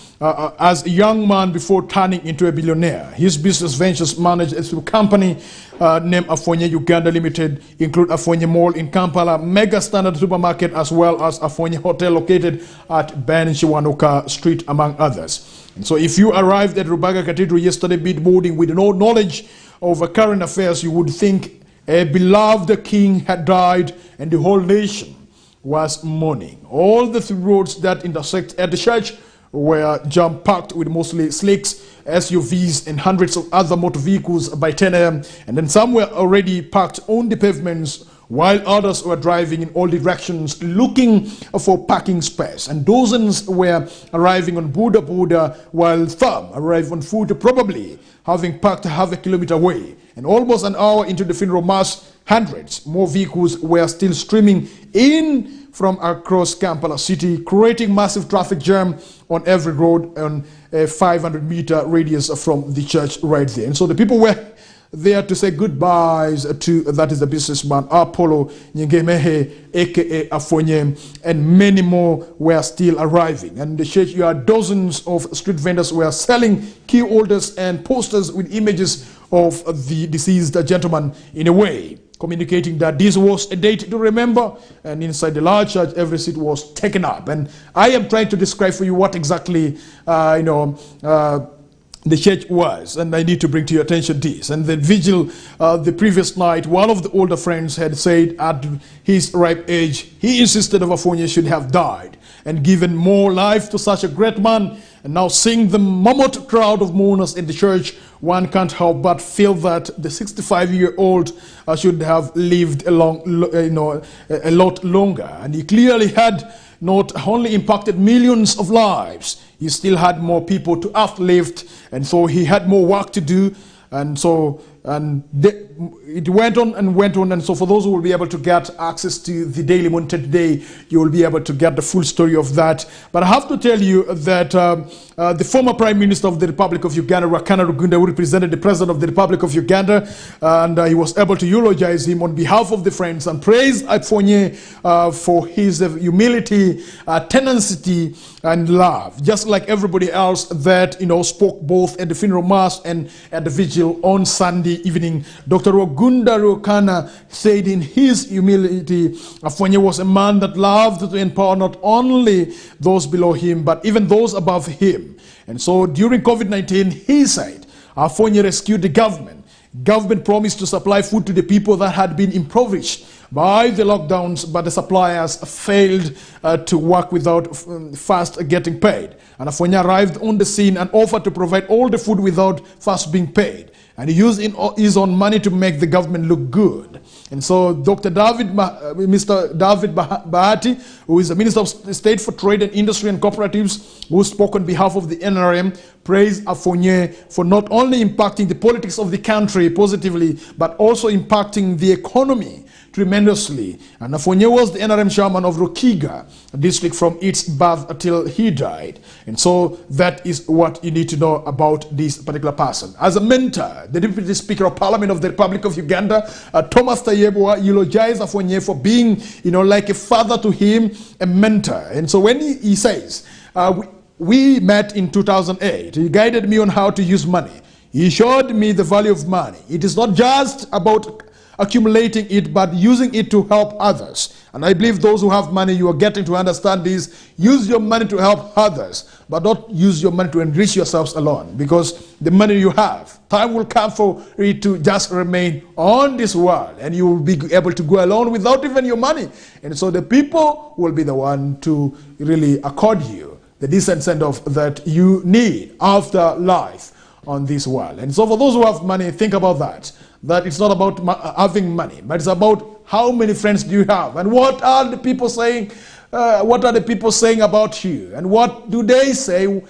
As a young man before turning into a billionaire. His business ventures managed through a company named Afonye Uganda Limited include Afonye Mall in Kampala, Mega Standard Supermarket, as well as Afonye Hotel located at Ben Shiwanuka Street, among others. And so if you arrived at Rubaga Cathedral yesterday mid-morning with no knowledge of current affairs, you would think a beloved king had died and the whole nation was mourning. All the three roads that intersect at the church were jam-packed with mostly slicks, SUVs, and hundreds of other motor vehicles by 10 a.m. And then some were already parked on the pavements, while others were driving in all directions looking for parking space. And dozens were arriving on Buda, while some arrived on foot, probably having parked half a kilometer away. And almost an hour into the funeral mass, hundreds more vehicles were still streaming in from across Kampala city, creating massive traffic jam on every road on a 500-meter radius from the church right there. And so the people were there to say goodbyes to, that is the businessman, Apollo Nyengemehe, aka Afonye, and many more were still arriving. And the church, you had dozens of street vendors were selling key holders and posters with images of the deceased gentleman, in a way communicating that this was a date to remember. And inside the large church, every seat was taken up. And I am trying to describe for you what exactly the church was, and I need to bring to your attention this. And the vigil the previous night, one of the older friends had said at his ripe age, he insisted Afonye should have died and given more life to such a great man. And now seeing the mammoth crowd of mourners in the church, one can't help but feel that the 65-year-old should have lived a lot longer. And he clearly had not only impacted millions of lives, he still had more people to uplift, and so he had more work to do. And so it went on and went on. And so for those who will be able to get access to the Daily Monitor today, you will be able to get the full story of that. But I have to tell you that the former Prime Minister of the Republic of Uganda, Ruakana Rugunda, who represented the President of the Republic of Uganda, and he was able to eulogize him on behalf of the friends and praise Afonye for his humility, tenacity, and love, just like everybody else that spoke both at the funeral mass and at the vigil on Sunday evening. Dr. Rugunda Ruakana said in his humility, Afonye was a man that loved to empower not only those below him, but even those above him. And so during COVID-19, he said, Afonye rescued the government. Government promised to supply food to the people that had been impoverished by the lockdowns, but the suppliers failed to work without first getting paid. And Afonye arrived on the scene and offered to provide all the food without first being paid. And he used his own money to make the government look good. And so Mr. David Bahati, who is the Minister of State for Trade and Industry and Cooperatives, who spoke on behalf of the NRM, praised Afonye for not only impacting the politics of the country positively, but also impacting the economy tremendously. And Afonye was the NRM chairman of Rukiga district from its birth until he died. And so that is what you need to know about this particular person. As a mentor, the Deputy Speaker of Parliament of the Republic of Uganda, Thomas Tayebwa, eulogized Afonye for being, like a father to him, a mentor. And so when he says, we met in 2008, he guided me on how to use money. He showed me the value of money. It is not just about accumulating it, but using it to help others. And I believe those who have money, you are getting to understand this. Use your money to help others, but don't use your money to enrich yourselves alone, because the money you have, time will come for it to just remain on this world, and you will be able to go alone without even your money. And so the people will be the one to really accord you the decent send off that you need after life on this world. And so for those who have money, think about that. That it's not about having money, but it's about how many friends do you have, and what are the people saying, about you, and what do they say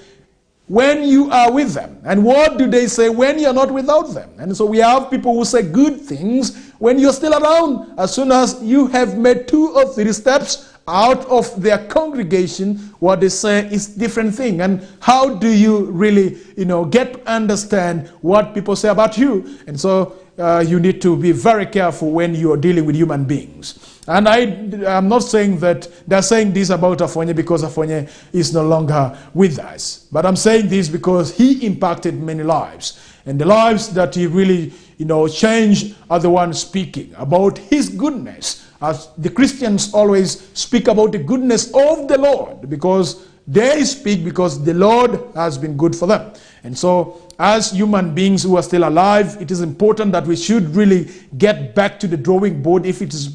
when you are with them, and what do they say when you're not without them. And so we have people who say good things when you're still around. As soon as you have made 2 or 3 steps out of their congregation, what they say is different thing. And how do you really, get to understand what people say about you? And so you need to be very careful when you are dealing with human beings. And I'm not saying that they're saying this about Afonye because Afonye is no longer with us. But I'm saying this because he impacted many lives. And the lives that he really, changed are the ones speaking about his goodness. As the Christians always speak about the goodness of the Lord, because they speak because the Lord has been good for them. And so as human beings who are still alive, it is important that we should really get back to the drawing board if it is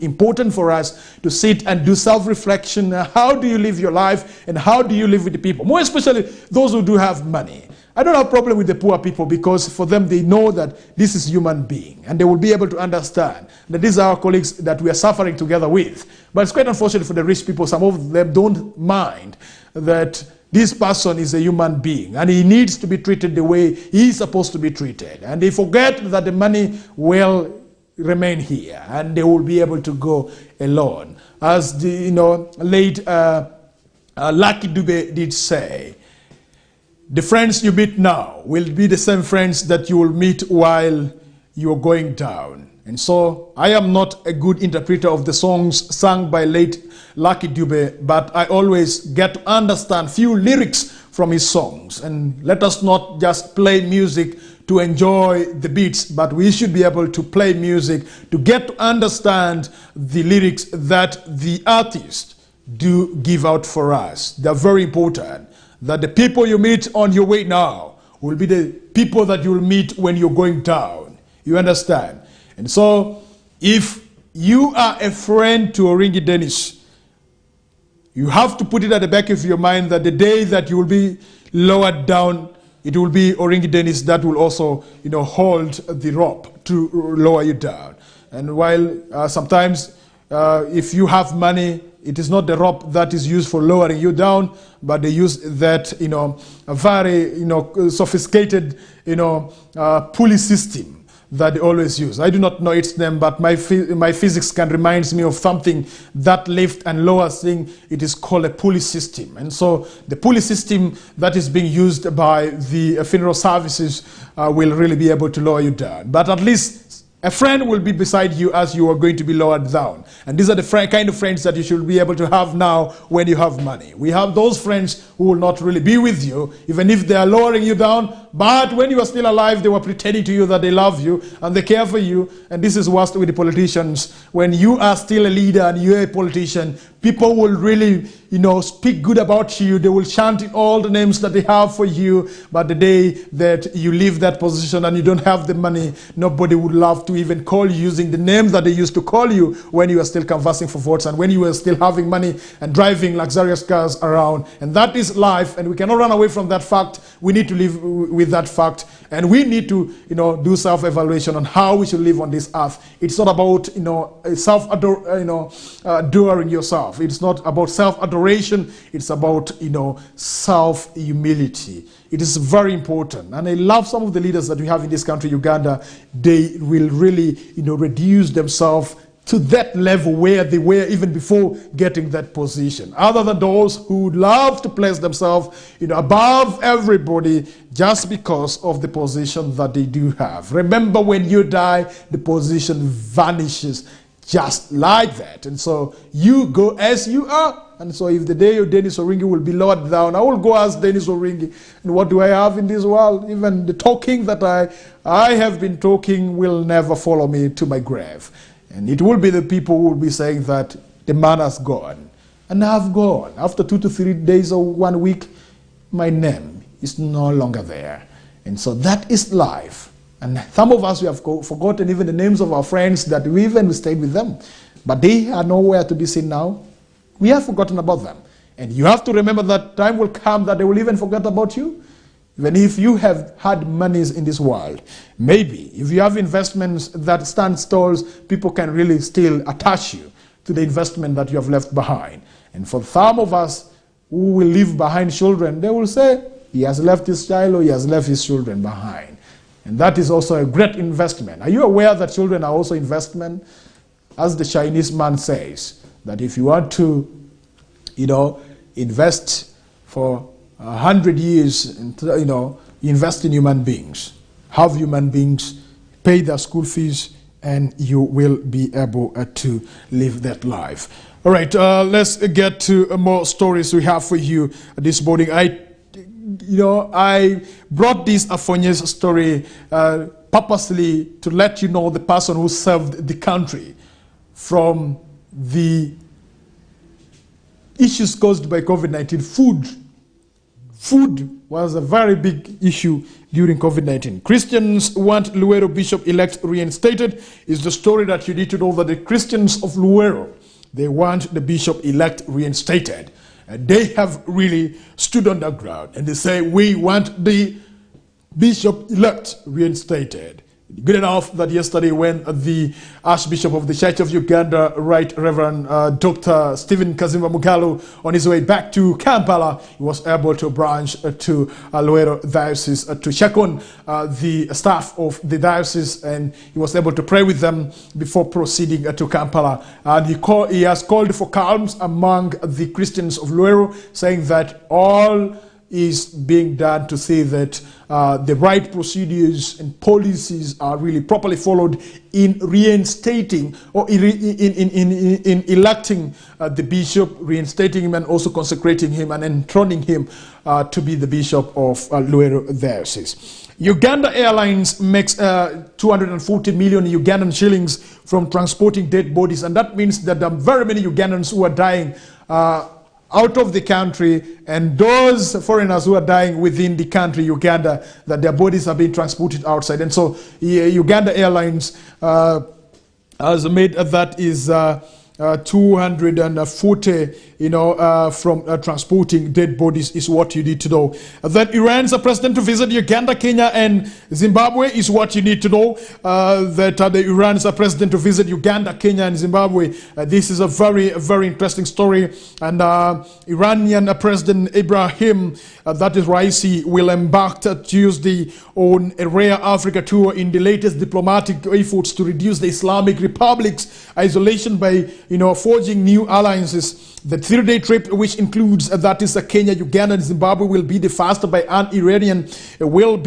important for us to sit and do self-reflection. How do you live your life, and how do you live with the people? More especially those who do have money. I don't have a problem with the poor people, because for them they know that this is human being, and they will be able to understand that these are our colleagues that we are suffering together with. But it's quite unfortunate for the rich people. Some of them don't mind that this person is a human being and he needs to be treated the way he is supposed to be treated. And they forget that the money will remain here and they will be able to go alone. As the late Lucky Dube did say, the friends you meet now will be the same friends that you will meet while you are going down. And so I am not a good interpreter of the songs sung by late Lucky Dube, but I always get to understand few lyrics from his songs. And let us not just play music to enjoy the beats, but we should be able to play music to get to understand the lyrics that the artists do give out for us. They're very important. That the people you meet on your way now will be the people that you will meet when you're going down. You understand? And so, if you are a friend to Oringi Denis, you have to put it at the back of your mind that the day that you will be lowered down, it will be Oringi Denis that will also, hold the rope to lower you down. And while sometimes if you have money, it is not the rope that is used for lowering you down, but they use that, a very, sophisticated, pulley system that they always use. I do not know its name, but my physics can remind me of something that lift and lower thing. It is called a pulley system. And so the pulley system that is being used by the funeral services will really be able to lower you down. But at least a friend will be beside you as you are going to be lowered down. And these are the kind of friends that you should be able to have now when you have money. We have those friends who will not really be with you, even if they are lowering you down. But when you are still alive, they were pretending to you that they love you and they care for you. And this is worst with the politicians. When you are still a leader and you're a politician, people will really, speak good about you. They will chant all the names that they have for you. But the day that you leave that position and you don't have the money, nobody would love to even call you using the name that they used to call you when you were still canvassing for votes and when you were still having money and driving luxurious cars around. And that is life, and we cannot run away from that fact. We need to live with that fact, and we need to, do self-evaluation on how we should live on this earth. It's not about, adoring yourself. It's not about self-adoration. It's about, self-humility. It is very important. And I love some of the leaders that we have in this country, Uganda. They will really, reduce themselves to that level where they were even before getting that position. Other than those who would love to place themselves, above everybody just because of the position that they do have. Remember, when you die, the position vanishes just like that. And so you go as you are. And so if the day of Denis Oringi will be lowered down, I will go as Denis Oringi. And what do I have in this world? Even the talking that I have been talking will never follow me to my grave. And it will be the people who will be saying that the man has gone. And I have gone. After 2 to 3 days or 1 week, my name is no longer there. And so that is life. And some of us, we have forgotten even the names of our friends that we even stayed with them. But they are nowhere to be seen now. We have forgotten about them. And you have to remember that time will come that they will even forget about you. Even if you have had monies in this world, maybe if you have investments that stand stalls, people can really still attach you to the investment that you have left behind. And for some of us who will leave behind children, they will say, he has left his child or he has left his children behind. And that is also a great investment. Are you aware that children are also investment? As the Chinese man says, that if you want to, invest for 100 years, invest in human beings. Have human beings pay their school fees, and you will be able to live that life. All right, let's get to more stories we have for you this morning. I brought this Afonye's story purposely to let you know the person who served the country from the issues caused by COVID-19. Food was a very big issue during COVID-19. Christians want Luero Bishop-elect reinstated is the story that you need to know, that the Christians of Luero, they want the Bishop-elect reinstated. And they have really stood on the ground and they say, we want the Bishop-elect reinstated. Good enough that yesterday when the Archbishop of the Church of Uganda, Right Reverend Dr. Stephen Kazimba Mugalu, on his way back to Kampala, he was able to branch to Luero Diocese to check on the staff of the diocese, and he was able to pray with them before proceeding to Kampala. And he has called for calm among the Christians of Luero, saying that all is being done to see that the right procedures and policies are really properly followed in reinstating or in electing the bishop, reinstating him and also consecrating him and enthroning him to be the bishop of Luero Diocese. Uganda Airlines makes 240 million Ugandan shillings from transporting dead bodies, and that means that there are very many Ugandans who are dying out of the country, and those foreigners who are dying within the country, Uganda, that their bodies are being transported outside. And so Uganda Airlines has made that is 240, from transporting dead bodies is what you need to know. That Iran's president to visit Uganda, Kenya, and Zimbabwe is what you need to know. That the Iran's president to visit Uganda, Kenya, and Zimbabwe. This is a very, very interesting story. And Iranian President Ibrahim, that is Raisi, will embark Tuesday on a rare Africa tour in the latest diplomatic efforts to reduce the Islamic Republic's isolation by forging new alliances. The 3-day trip, which includes that is Kenya, Uganda, and Zimbabwe, will be the first by an Iranian Iranian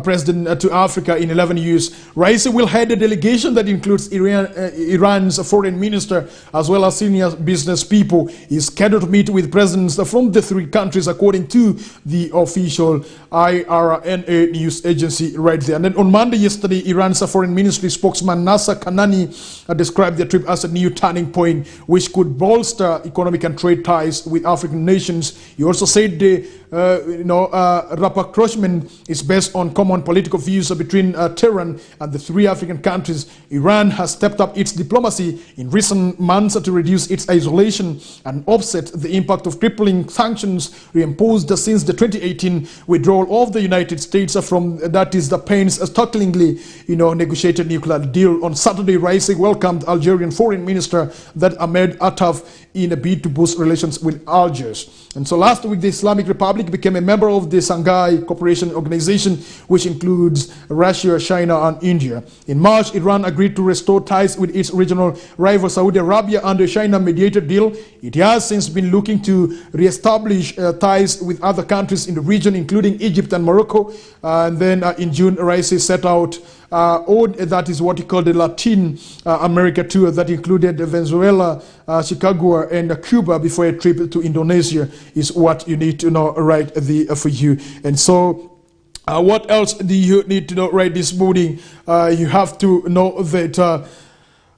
president to Africa in 11 years. Raisi will head a delegation that includes Iran's foreign minister as well as senior business people. He is scheduled to meet with presidents from the 3 countries, according to the official IRNA news agency right there. And then on Monday yesterday, Iran's foreign ministry spokesman Nasser Kanani described the trip as a new turning point which could bolster economic and trade ties with African nations. He also said the rapprochement is based on common political views between Tehran and the 3 African countries. Iran has stepped up its diplomacy in recent months to reduce its isolation and offset the impact of crippling sanctions reimposed since the 2018 withdrawal of the United States from the painstakingly negotiated nuclear deal. On Saturday, Raisi welcomed Algerian Foreign Minister that Ahmed Attaf in a bid to boost relations with Algiers. And so last week, the Islamic Republic became a member of the Shanghai Cooperation Organization, which includes Russia, China, and India. In March, Iran agreed to restore ties with its regional rival Saudi Arabia under a China-mediated deal. It has since been looking to re-establish ties with other countries in the region, including Egypt and Morocco. And then in June, Raisi set out that is what he called the Latin America tour that included Venezuela, Chicago, and Cuba before a trip to Indonesia is what you need to know right there for you. And so What else do you need to know right this morning? You have to know that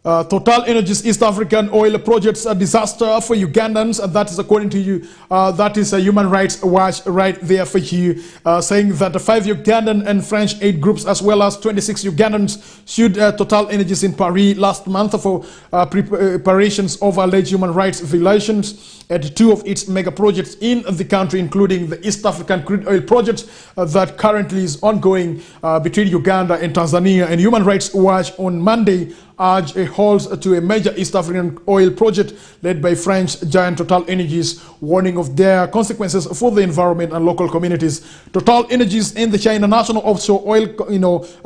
Total Energies East African oil projects a disaster for Ugandans, and that is according to you. That is a Human Rights Watch right there for you, saying that 5 Ugandan and French aid groups as well as 26 Ugandans sued Total Energies in Paris last month for preparations of alleged human rights violations at 2 of its mega projects in the country, including the East African crude oil project that currently is ongoing between Uganda and Tanzania. And Human Rights Watch on Monday urged a halt to a major East African oil project led by French giant Total Energies, warning of their consequences for the environment and local communities. Total Energies and the China National Offshore Oil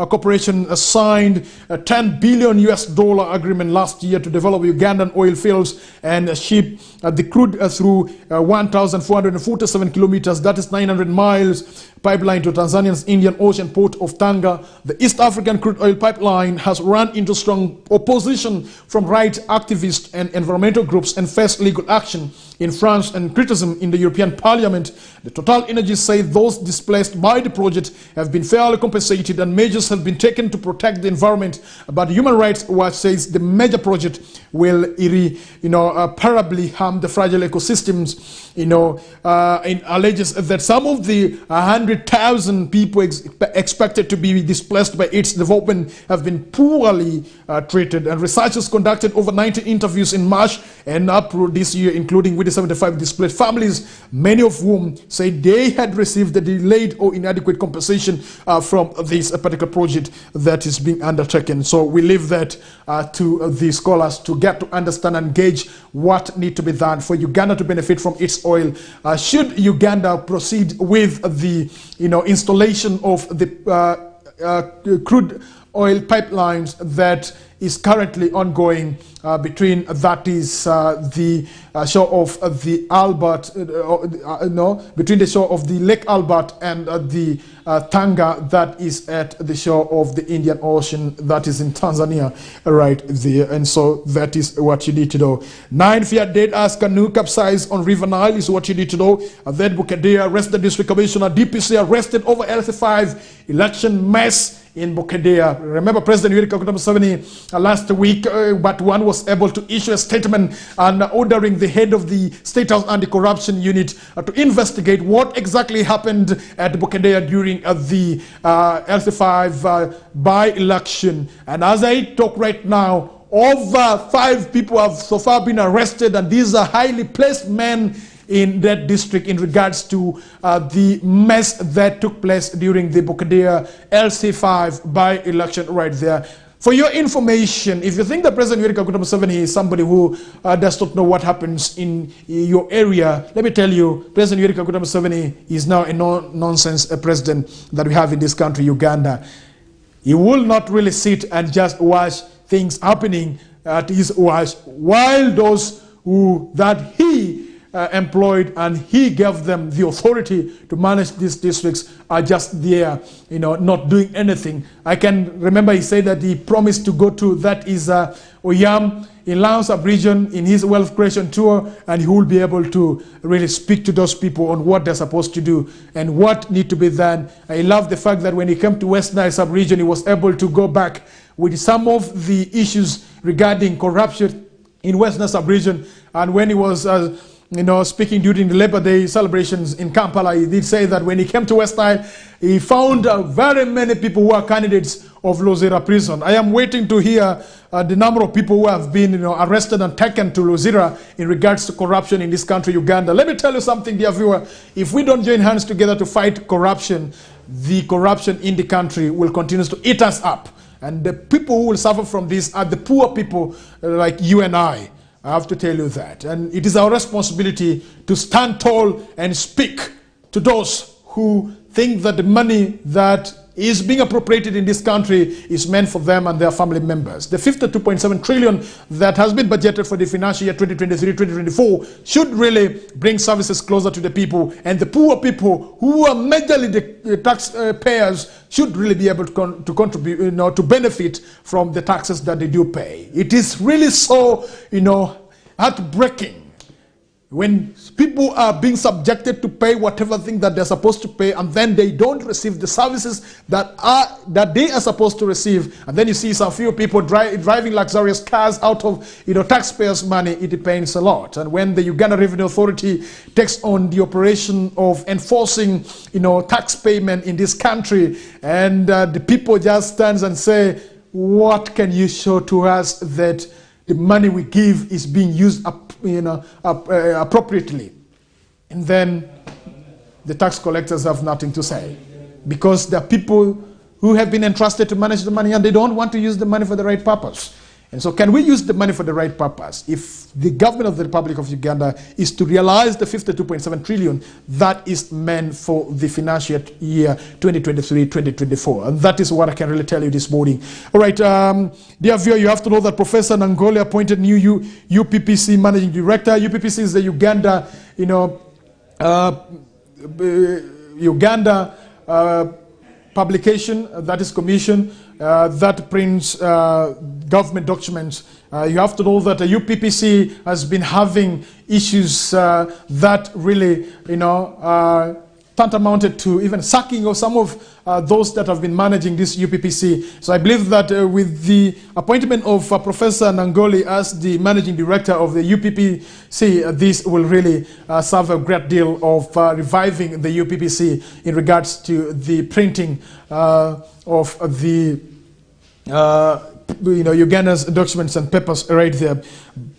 Corporation signed a $10 billion agreement last year to develop Ugandan oil fields and ship the crude through 1,447 kilometers, that is 900 miles, pipeline to Tanzania's Indian Ocean port of Tanga. The East African crude oil pipeline has run into strong opposition from rights activists and environmental groups and faced legal action in France and criticism in the European Parliament. The Total Energies say those displaced by the project have been fairly compensated and measures have been taken to protect the environment. But Human Rights Watch says the major project will irreparably harm the fragile ecosystems. And alleges that some of the 100,000 people expected to be displaced by its development have been poorly treated. And researchers conducted over 90 interviews in March and April this year, including with the 75 displaced families, many of whom say they had received the delayed or inadequate compensation from this particular project that is being undertaken. So we leave that to the scholars to get to understand and gauge what needs to be done for Uganda to benefit from its oil. Should Uganda proceed with the installation of the crude oil pipelines that is currently ongoing between the shore of the Albert, between the shore of the Lake Albert and the Tanga that is at the shore of the Indian Ocean that is in Tanzania right there. And so that is what you need to know. 9 Fiat dead as canoe capsized on River Nile is what you need to know. Then Bukadea arrested District Commissioner, DPC arrested over LC5 election mess in Bukadea. Remember President Yoweri Museveni last week, but one was able to issue a statement and ordering the head of the State House Anti-Corruption Unit to investigate what exactly happened at Bukadea during the LC5 by-election. And as I talk right now, over 5 people have so far been arrested, and these are highly placed men in that district in regards to the mess that took place during the Bukadea LC5 by-election right there. For your information, if you think that President Yoweri Museveni is somebody who does not know what happens in your area, let me tell you, President Yoweri Museveni is now a no-nonsense president that we have in this country, Uganda. He will not really sit and just watch things happening at his watch, while those that he employed and he gave them the authority to manage these districts are just there, not doing anything. I can remember he said that he promised to go to Oyam in Lao sub-region in his wealth creation tour, and he will be able to really speak to those people on what they're supposed to do and what need to be done. I love the fact that when he came to Westnile sub-region, he was able to go back with some of the issues regarding corruption in Westnile sub-region. And when he was speaking during the Labor Day celebrations in Kampala, he did say that when he came to Westnile, he found very many people who are candidates of Luzira prison. I am waiting to hear the number of people who have been arrested and taken to Luzira in regards to corruption in this country, Uganda. Let me tell you something, dear viewer. If we don't join hands together to fight corruption, the corruption in the country will continue to eat us up. And the people who will suffer from this are the poor people like you and I. I have to tell you that. And it is our responsibility to stand tall and speak to those who think that the money that is being appropriated in this country is meant for them and their family members. The 52.7 trillion that has been budgeted for the financial year 2023-2024 should really bring services closer to the people, and the poor people who are majorly the taxpayers should really be able to contribute, to benefit from the taxes that they do pay. It is really so, heartbreaking when people are being subjected to pay whatever thing that they're supposed to pay, and then they don't receive the services that they are supposed to receive, and then you see some few people driving luxurious cars out of taxpayers' money, it depends a lot. And when the Uganda Revenue Authority takes on the operation of enforcing tax payment in this country, and the people just stands and say, what can you show to us that the money we give is being used appropriately? And then the tax collectors have nothing to say, because there are people who have been entrusted to manage the money and they don't want to use the money for the right purpose. And so can we use the money for the right purpose? If the government of the Republic of Uganda is to realize the 52.7 trillion that is meant for the financial year 2023-2024. And that is what I can really tell you this morning. All right, dear viewer, you have to know that Professor Nangoli appointed new UPPC Managing Director. UPPC is the Uganda, publication that is commission that prints government documents. You have to know that the UPPC has been having issues that really, tantamounted to even sacking of some of those that have been managing this UPPC. So I believe that with the appointment of Professor Nangoli as the managing director of the UPPC, this will really serve a great deal of reviving the UPPC in regards to the printing of the Uganda's documents and papers right there.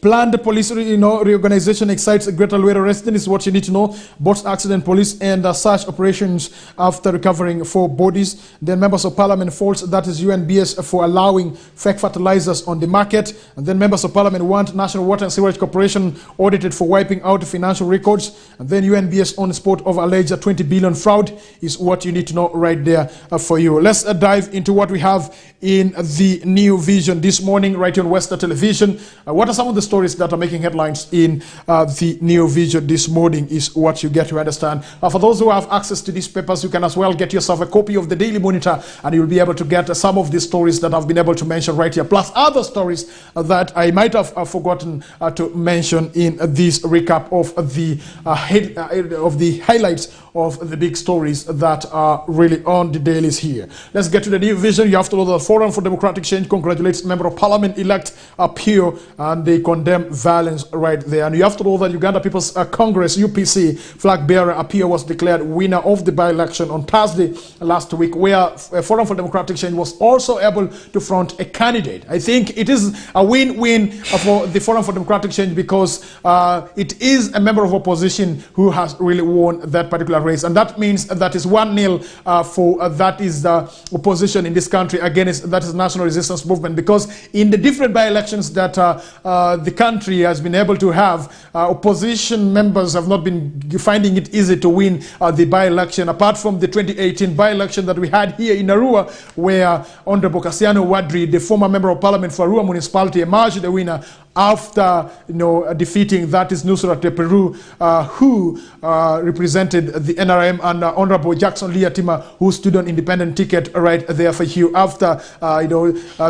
Planned police reorganization excites Greater Luero residents, is what you need to know. Both accident police and search operations after recovering 4 bodies. Then members of parliament faults, that is UNBS, for allowing fake fertilizers on the market. And then members of parliament want National Water and Sewerage Corporation audited for wiping out financial records. And then UNBS on spot of alleged 20 billion fraud is what you need to know right there for you. Let's dive into what we have in the New Vision this morning right here on Westnile Television. What are some of the stories that are making headlines in the New Vision this morning is what you get to understand. For those who have access to these papers, you can as well get yourself a copy of the Daily Monitor, and you'll be able to get some of the stories that I've been able to mention right here, plus other stories that I might have forgotten to mention in this recap of the highlights of the big stories that are really on the dailies here. Let's get to the New Vision. You have to know the Forum for Democratic Change congratulates Member of Parliament-elect Apio, and they condemn violence right there. And you have to know that Uganda People's Congress, UPC, flag bearer Apio was declared winner of the by-election on Thursday last week, where Forum for Democratic Change was also able to front a candidate. I think it is a win-win for the Forum for Democratic Change, because it is a member of opposition who has really won that particular race, and that means that is 1-0 for that is the opposition in this country against that is National Resistance Movement, because in the different by-elections that the country has been able to have, opposition members have not been finding it easy to win the by-election, apart from the 2018 by-election that we had here in Arua, where Honorable Kasiano Wadri, the former member of parliament for Arua municipality, emerged the winner after defeating that is Nusrat Peru, who represented the NRM, and Honorable Jackson Liatima, who stood on independent ticket right there for Hugh, after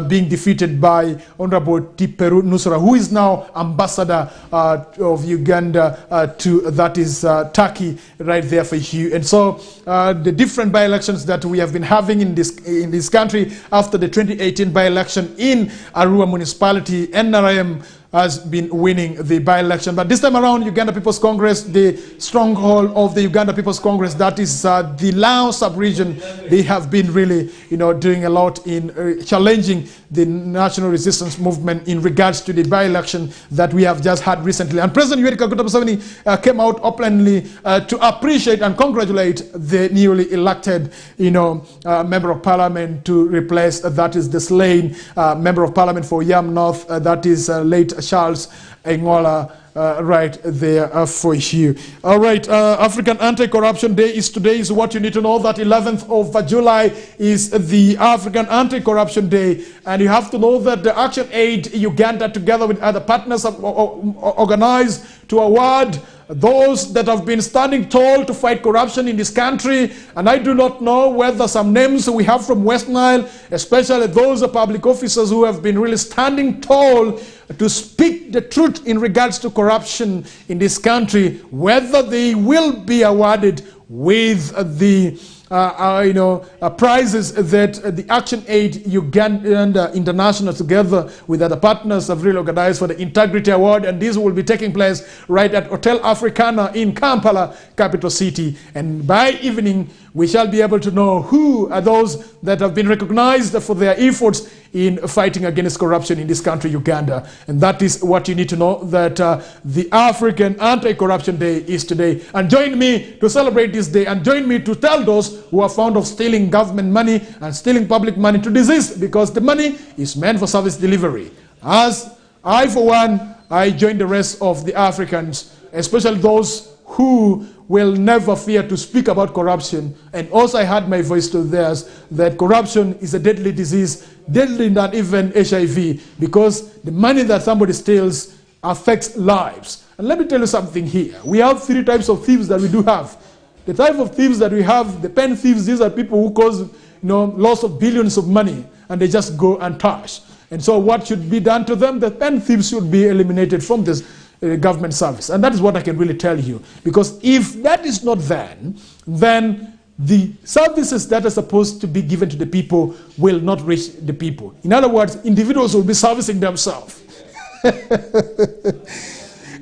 being defeated by Honorable Peru Nusra, who is now ambassador of Uganda to that is Turkey right there for Hugh. And so the different by-elections that we have been having in this country after the 2018 by-election in Arua municipality, NRM has been winning the by-election. But this time around, Uganda People's Congress, the stronghold of the Uganda People's Congress, that is the Lao sub-region, they have been really, doing a lot in challenging the National Resistance Movement in regards to the by-election that we have just had recently. And President Yoweri Kaguta Museveni came out openly to appreciate and congratulate the newly elected, member of parliament to replace that is the slain member of parliament for Yam North, that is late Charles Engola, right there for you. All right, African Anti-Corruption Day is today, is what you need to know. That 11th of July is the African Anti-Corruption Day, and you have to know that the Action Aid Uganda, together with other partners, have organized to award those that have been standing tall to fight corruption in this country, and I do not know whether some names we have from West Nile, especially those public officers who have been really standing tall to speak the truth in regards to corruption in this country, whether they will be awarded with the prizes that the Action Aid Uganda International, together with other partners, have really organized for the Integrity Award, and this will be taking place right at Hotel Africana in Kampala, capital city. And by evening, we shall be able to know who are those that have been recognized for their efforts in fighting against corruption in this country, Uganda. And that is what you need to know, that the African Anti-Corruption Day is today. And join me to celebrate this day, and join me to tell those who are fond of stealing government money and stealing public money to desist, because the money is meant for service delivery. As I, for one, I join the rest of the Africans, especially those who will never fear to speak about corruption. And also I had my voice to theirs, that corruption is a deadly disease, deadly than even HIV, because the money that somebody steals affects lives. And let me tell you something here. We have 3 types of thieves that we do have. The type of thieves that we have, the pen thieves, these are people who cause loss of billions of money, and they just go untouched. And so what should be done to them? The pen thieves should be eliminated from this government service. And that is what I can really tell you. Because if that is not done, then the services that are supposed to be given to the people will not reach the people. In other words, individuals will be servicing themselves.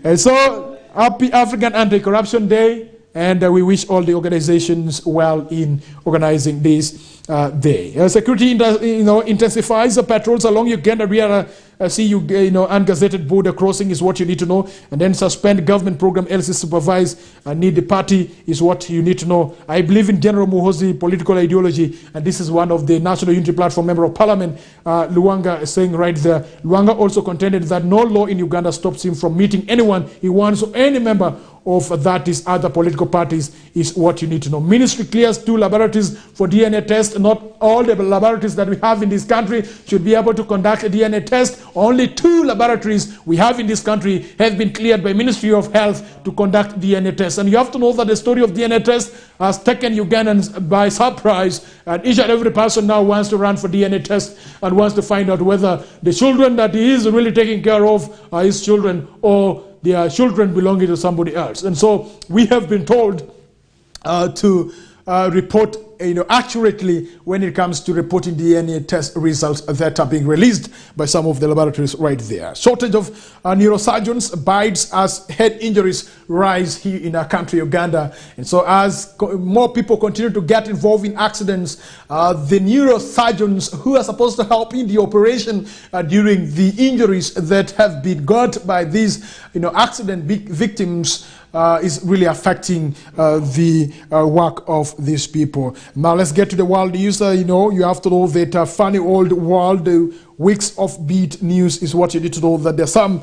And so, happy African Anti-Corruption Day, and we wish all the organizations well in organizing this day. Security intensifies patrols along Uganda rear ungazetted border crossing is what you need to know, and then suspend government program else supervise need the party is what you need to know. I believe in General Muhoozi political ideology, and this is one of the National Unity Platform Member of Parliament, Luanga, is saying right there. Luanga also contended that no law in Uganda stops him from meeting anyone he wants, or any member of that is other political parties is what you need to know. Ministry clears 2 laboratories for DNA test. Not all the laboratories that we have in this country should be able to conduct a DNA test. Only 2 laboratories we have in this country have been cleared by Ministry of Health to conduct DNA tests. And you have to know that the story of DNA tests has taken Ugandans by surprise, and each and every person now wants to run for DNA tests and wants to find out whether the children that he is really taking care of are his children, or they are children belonging to somebody else. And so we have been told to report accurately when it comes to reporting DNA test results that are being released by some of the laboratories right there. Shortage of neurosurgeons bites as head injuries rise here in our country, Uganda. And so as more people continue to get involved in accidents, the neurosurgeons who are supposed to help in the operation during the injuries that have been got by these accident victims is really affecting the work of these people. Now let's get to the world news. You have to know that funny old world weeks of beat news is what you need to know, that there are some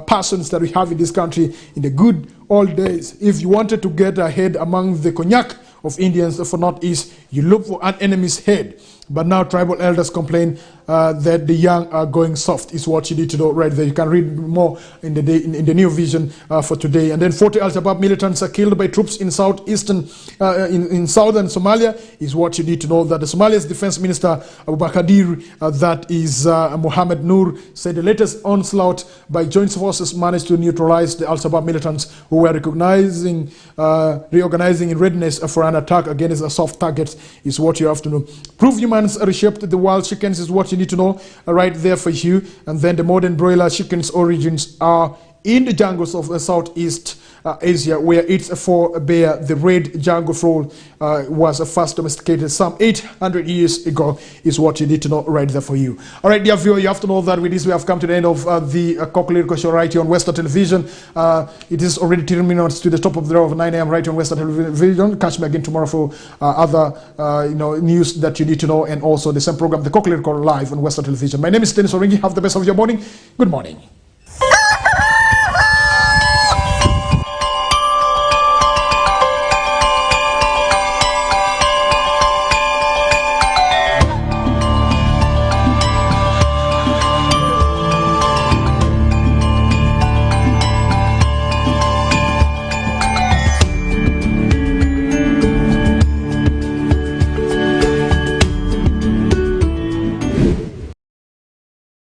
persons that we have in this country in the good old days. If you wanted to get ahead among the cognac of Indians for Northeast, you look for an enemy's head. But now tribal elders complain that the young are going soft is what you need to know right there. You can read more in the New Vision for today. And then 40 Al-Shabaab militants are killed by troops in southern Somalia is what you need to know, that the Somalia's defense minister Abu Bakr, that is Mohammed Noor, said the latest onslaught by joint forces managed to neutralize the Al-Shabaab militants who were reorganizing in readiness for an attack against a soft target is what you have to know. Proof humans reshaped the wild chickens is what you need to know right there for you. And then the modern broiler chicken's origins are in the jungles of Southeast Asia, where its forebear, the red jungle fowl, was first domesticated some 800 years ago, is what you need to know right there for you. All right, dear viewer, you have to know that with this we have come to the end of the KOKOLIRIKO Show right here on Westnile Television. It is already 10 minutes to the top of the hour of 9 a.m. right here on Westnile Television. Catch me again tomorrow for other news that you need to know, and also the same program, the KOKOLIRIKO Live on Westnile Television. My name is Dennis Oringi. Have the best of your morning. Good morning.